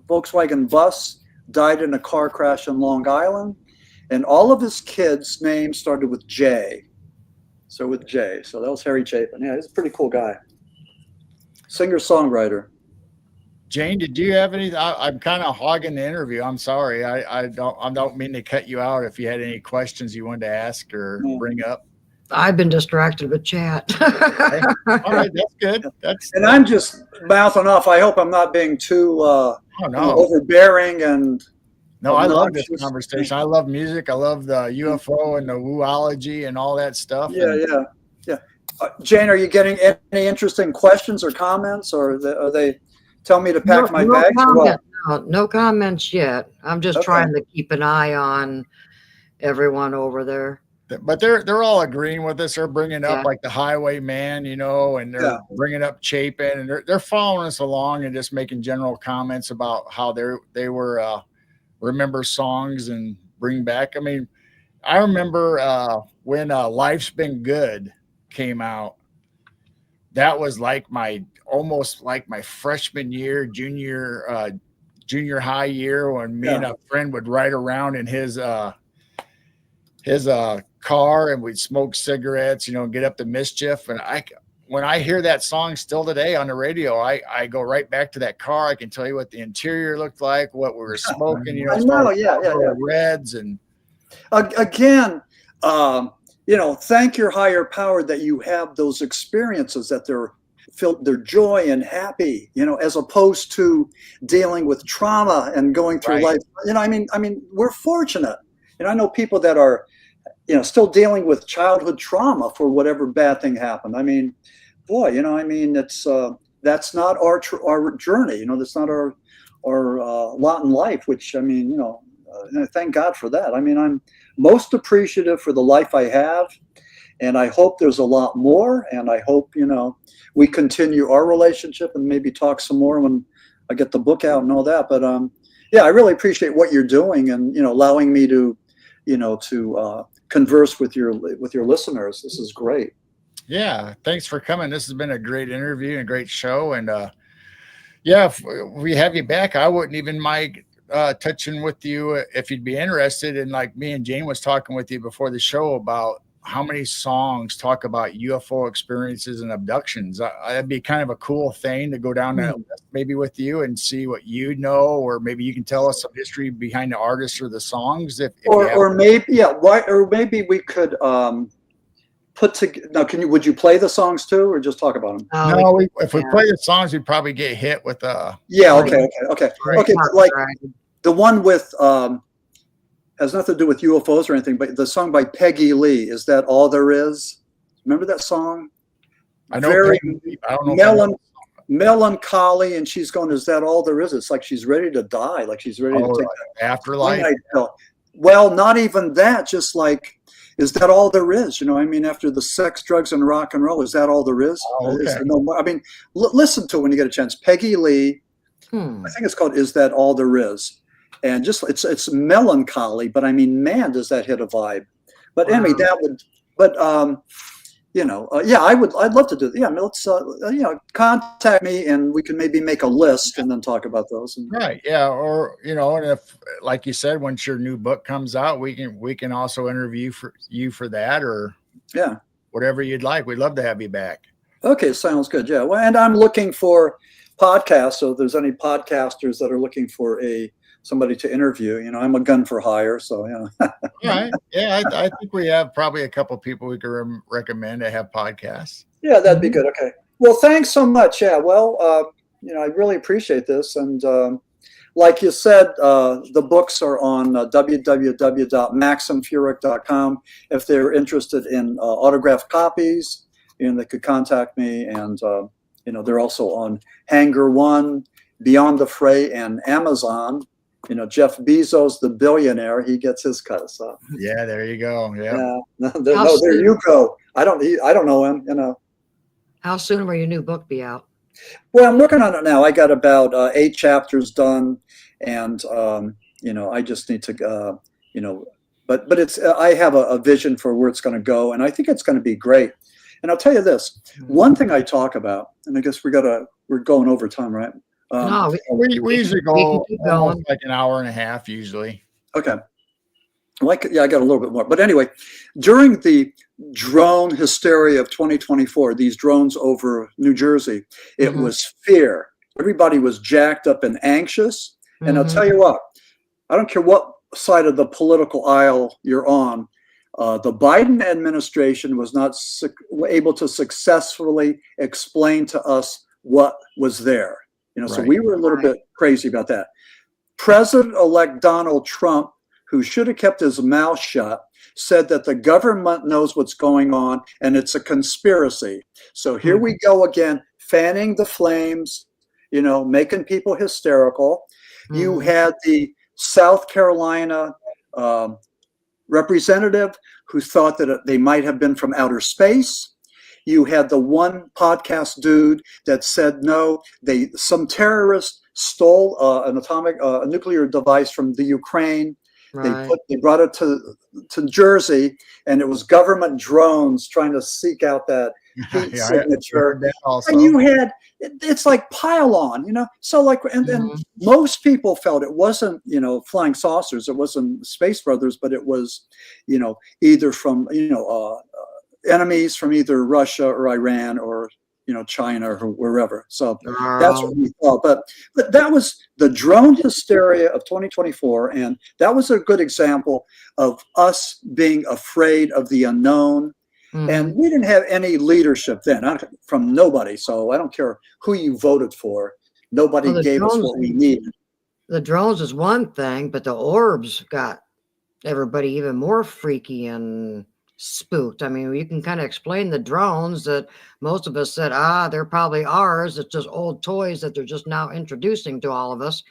S4: Volkswagen bus, died in a car crash in Long Island. And all of his kids' names started with J. So with J. So that was Harry Chapin. Yeah, he's a pretty cool guy. Singer-songwriter.
S2: Jane, did you have any? I'm kind of hogging the interview. I'm sorry. I don't mean to cut you out. If you had any questions you wanted to ask or bring up.
S3: I've been distracted with chat.
S2: Okay. All right, that's good.
S4: And I'm just mouthing off. I hope I'm not being too overbearing and.
S2: No, I love this conversation. I love music. I love the UFO and the woology and all that stuff.
S4: Yeah. Jane, are you getting any interesting questions or comments, or are they telling me to pack my bags? Or what?
S3: No comments yet. I'm just trying to keep an eye on everyone over there.
S2: But they're all agreeing with us. They're bringing up like the Highwayman, you know, and they're bringing up Chapin, and they're following us along and just making general comments about how they were remember songs and bring back. I mean, I remember when Life's Been Good came out. That was like almost like my freshman year, junior high year, when me and a friend would ride around in his car, and we'd smoke cigarettes, you know, and get up to Mischief. And when I hear that song still today on the radio, I go right back to that car. I can tell you what the interior looked like, what we were smoking, you know, Reds. And
S4: again, you know, thank your higher power that you have those experiences, that they're joy and happy, you know, as opposed to dealing with trauma and going through life. You know, I mean, we're fortunate. And I know people that are, you know, still dealing with childhood trauma for whatever bad thing happened. I mean, boy, you know, I mean, it's that's not our journey. You know, that's not our lot in life. Which, I mean, you know, thank God for that. I mean, I'm most appreciative for the life I have, and I hope there's a lot more. And I hope, you know, we continue our relationship and maybe talk some more when I get the book out and all that. But yeah, I really appreciate what you're doing, and, you know, allowing me to, you know, to converse with your listeners. This is great.
S2: Yeah, thanks for coming. This has been a great interview and a great show. And yeah, if we have you back, I wouldn't even mind touching with you if you'd be interested. And like me and Jane was talking with you before the show about how many songs talk about UFO experiences and abductions. That'd be kind of a cool thing to go down that list maybe with you and see what you know, or maybe you can tell us some history behind the artists or the songs. Or maybe we could put together. Now, would you play the songs too, or just talk about them? No, if we play the songs, we'd probably get hit with
S4: okay. Like the one with has nothing to do with UFOs or anything, but the song by Peggy Lee, Is That All There Is? Remember that song?
S2: I know.
S4: Very
S2: I don't know
S4: melancholy, and she's going, is that all there is? It's like she's ready to die, like she's ready to take that
S2: afterlife.
S4: Well, not even that, just like, is that all there is? You know, I mean, after the sex, drugs, and rock and roll, is that all there is? Is there no more? I mean, listen to it when you get a chance. Peggy Lee, I think it's called Is That All There Is? And just it's melancholy, but I mean, man, does that hit a vibe. But anyway, that would, but you know, I'd love to do that. Yeah, I mean, let's you know, contact me and we can maybe make a list and then talk about those.
S2: Right. Yeah. Or, you know, and if, like you said, once your new book comes out, we can also interview for that, or whatever you'd like. We'd love to have you back. Okay.
S4: Sounds good. Yeah. Well, and I'm looking for podcasts. So if there's any podcasters that are looking for somebody to interview, you know, I'm a gun for hire. So, you know.
S2: Right. Yeah. I think we have probably a couple of people we could recommend to have podcasts.
S4: Yeah, that'd be good. Okay. Well, thanks so much. Yeah. Well, you know, I really appreciate this. And like you said, the books are on www.maximfurek.com. If they're interested in autographed copies, you know, they could contact me. And, you know, they're also on Hangar One, Beyond the Fray, and Amazon. You know, Jeff Bezos, the billionaire, he gets his cut. So
S2: yeah, there you go. Yeah.
S4: There you go. I don't know him. You know.
S3: How soon will your new book be out?
S4: Well, I'm working on it now. I got about 8 chapters done, and you know, I just need to, you know, but it's I have a vision for where it's going to go, and I think it's going to be great. And I'll tell you this: one thing I talk about, and I guess we're going over time, right?
S2: No, we usually go like an hour and a half usually.
S4: Okay. I got a little bit more. But anyway, during the drone hysteria of 2024, these drones over New Jersey, it was fear. Everybody was jacked up and anxious. And I'll tell you what, I don't care what side of the political aisle you're on, the Biden administration was not able to successfully explain to us what was there. You know, so we were a little bit crazy about that. President-elect Donald Trump, who should have kept his mouth shut, said that the government knows what's going on and it's a conspiracy. So here we go again, fanning the flames, making people hysterical. You had the South Carolina representative who thought that they might have been from outer space. You had the one podcast dude that said, no, some terrorist stole a nuclear device from the Ukraine. Right. They brought it to Jersey, and it was government drones trying to seek out that heat signature. And it's like pile on, So then most people felt it wasn't, flying saucers. It wasn't Space Brothers, but it was, either from, enemies from either Russia or Iran or China or wherever. So that's what we thought. But that was the drone hysteria of 2024, and that was a good example of us being afraid of the unknown. And we didn't have any leadership then, from nobody. So I don't care who you voted for. Nobody gave us what we needed.
S3: The drones is one thing, but the orbs got everybody even more freaky and spooked. I mean, you can kind of explain the drones that most of us said, they're probably ours. It's just old toys that they're just now introducing to all of us.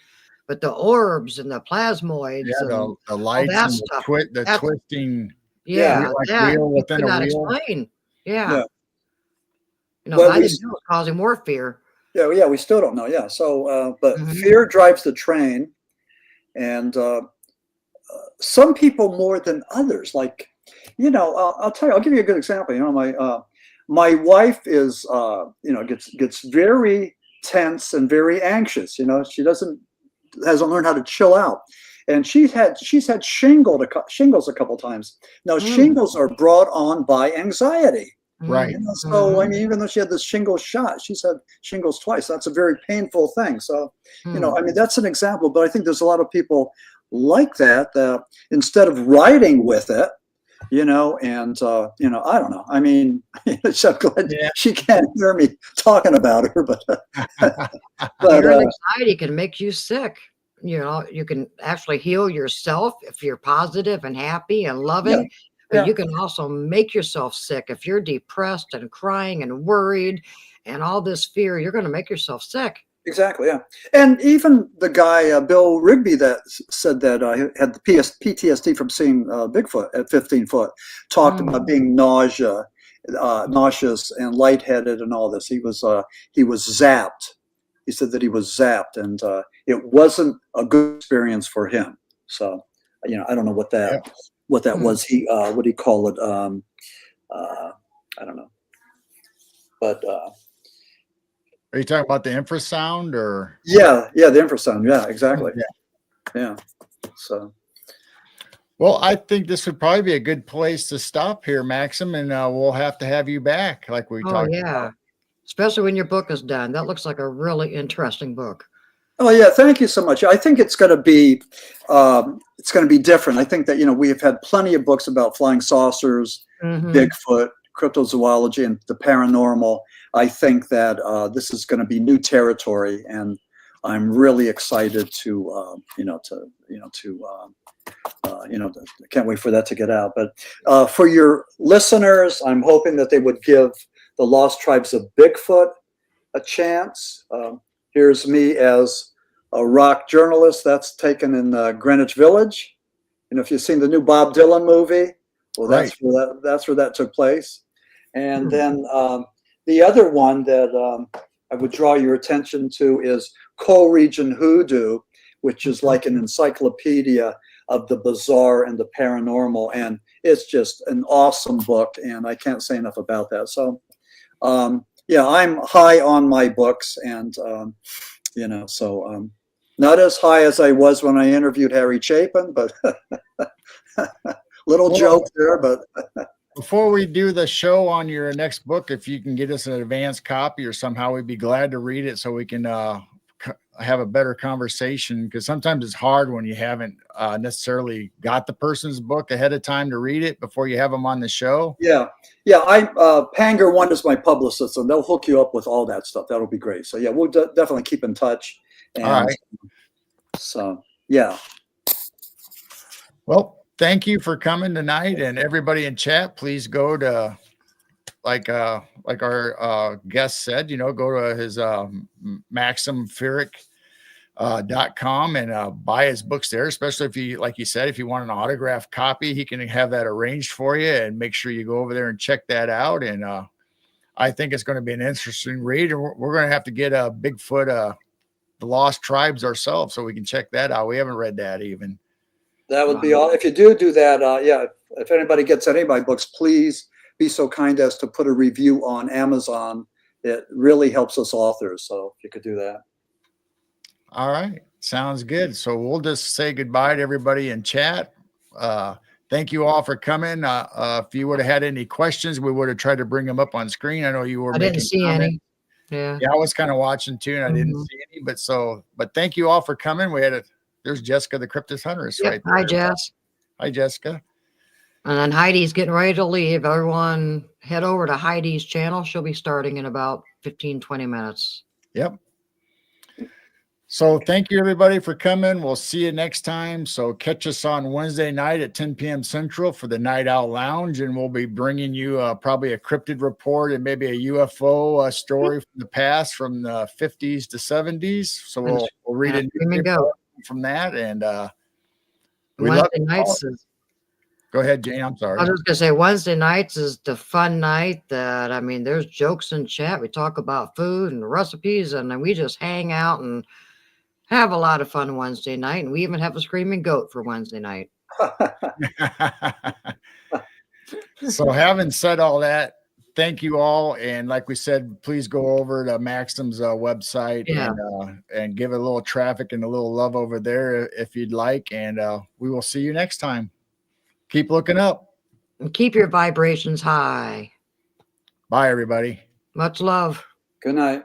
S3: But the orbs and the plasmoids, and
S2: the lights and the twisting.
S3: Yeah,
S2: like wheel within a wheel.
S3: Explain. Yeah. I think it was causing more fear.
S4: Yeah, we still don't know. Yeah. So, but fear drives the train, and some people more than others. Like, I'll tell you. I'll give you a good example. My wife is, gets very tense and very anxious. She hasn't learned how to chill out. And she's had shingles a couple times. Now, shingles are brought on by anxiety.
S2: Right.
S4: So, I mean, even though she had this shingles shot, she's had shingles twice. That's a very painful thing. So, that's an example. But I think there's a lot of people like that instead of riding with it, I don't know. I mean, I'm glad she can't hear me talking about her, but
S3: your anxiety can make you sick. You can actually heal yourself if you're positive and happy and loving, but you can also make yourself sick if you're depressed and crying and worried and all this fear. You're going to make yourself sick.
S4: Exactly. Yeah. And even the guy, Bill Rigby, that said that had the PTSD from seeing Bigfoot at 15 foot, talked about being nauseous and lightheaded and all this. He was zapped. He said that he was zapped, and it wasn't a good experience for him. So, I don't know what that was. What do you call it? I don't know. But
S2: are you talking about the infrasound or?
S4: Yeah, the infrasound. Yeah, exactly. Yeah. So.
S2: Well, I think this would probably be a good place to stop here, Maxim, and we'll have to have you back, like we talked about.
S3: Especially when your book is done. That looks like a really interesting book.
S4: Oh yeah, thank you so much. I think it's going to be different. I think that we have had plenty of books about flying saucers, Bigfoot, cryptozoology, and the paranormal. I think that this is going to be new territory, and I'm really excited to can't wait for that to get out. But for your listeners, I'm hoping that they would give the Lost Tribes of Bigfoot a chance. Here's me as a rock journalist. That's taken in Greenwich Village. If you've seen the new Bob Dylan movie, well, that's where that took place. And then the other one that I would draw your attention to is Co-Region Hoodoo, which is like an encyclopedia of the bizarre and the paranormal. And it's just an awesome book, and I can't say enough about that. So, I'm high on my books, and, not as high as I was when I interviewed Harry Chapin, but little joke there. But
S2: before we do the show on your next book, if you can get us an advanced copy or somehow, we'd be glad to read it so we can have a better conversation, because sometimes it's hard when you haven't necessarily got the person's book ahead of time to read it before you have them on the show. Panger One is my publicist, and they'll hook you up with all that stuff. That'll be great. So we'll definitely keep in touch. And all right.
S4: So yeah.
S2: Well, thank you for coming tonight, and everybody in chat, please go to like our guest said, go to his Maxim Furek .com and buy his books there, especially if you, like you said, if you want an autographed copy, he can have that arranged for you, and make sure you go over there and check that out. And I think it's going to be an interesting read, and we're going to have to get a Bigfoot, the Lost Tribes ourselves, so we can check that out. We haven't read that even.
S4: That would be all. If you do that, yeah, if anybody gets any of my books, please be so kind as to put a review on Amazon. It really helps us authors. So if you could do that.
S2: All right. Sounds good. So we'll just say goodbye to everybody in chat. Thank you all for coming. If you would have had any questions, we would have tried to bring them up on screen. I know you were.
S3: I didn't see any. Yeah.
S2: Yeah, I was kind of watching too, and I didn't see any. But thank you all for coming. There's Jessica, the cryptid huntress, right there.
S3: Hi, Jess.
S2: Hi, Jessica.
S3: And then Heidi's getting ready to leave. Everyone head over to Heidi's channel. She'll be starting in about 15, 20 minutes.
S2: Yep. So thank you, everybody, for coming. We'll see you next time. So catch us on Wednesday night at 10 p.m. Central for the Night Owl Lounge, and we'll be bringing you probably a cryptid report and maybe a UFO story from the past, from the 50s to 70s. So we'll read a new from that. And
S3: Wednesday nights is.
S2: Go ahead, Jane. I'm sorry.
S3: I was just gonna say Wednesday nights is the fun night that, I mean, there's jokes in chat. We talk about food and recipes, and then we just hang out and have a lot of fun Wednesday night. And we even have a screaming goat for Wednesday night.
S2: So having said all that, thank you all. And like we said, please go over to Maxim's website and give it a little traffic and a little love over there if you'd like. And we will see you next time. Keep looking up.
S3: And keep your vibrations high.
S2: Bye, everybody.
S3: Much love.
S4: Good night.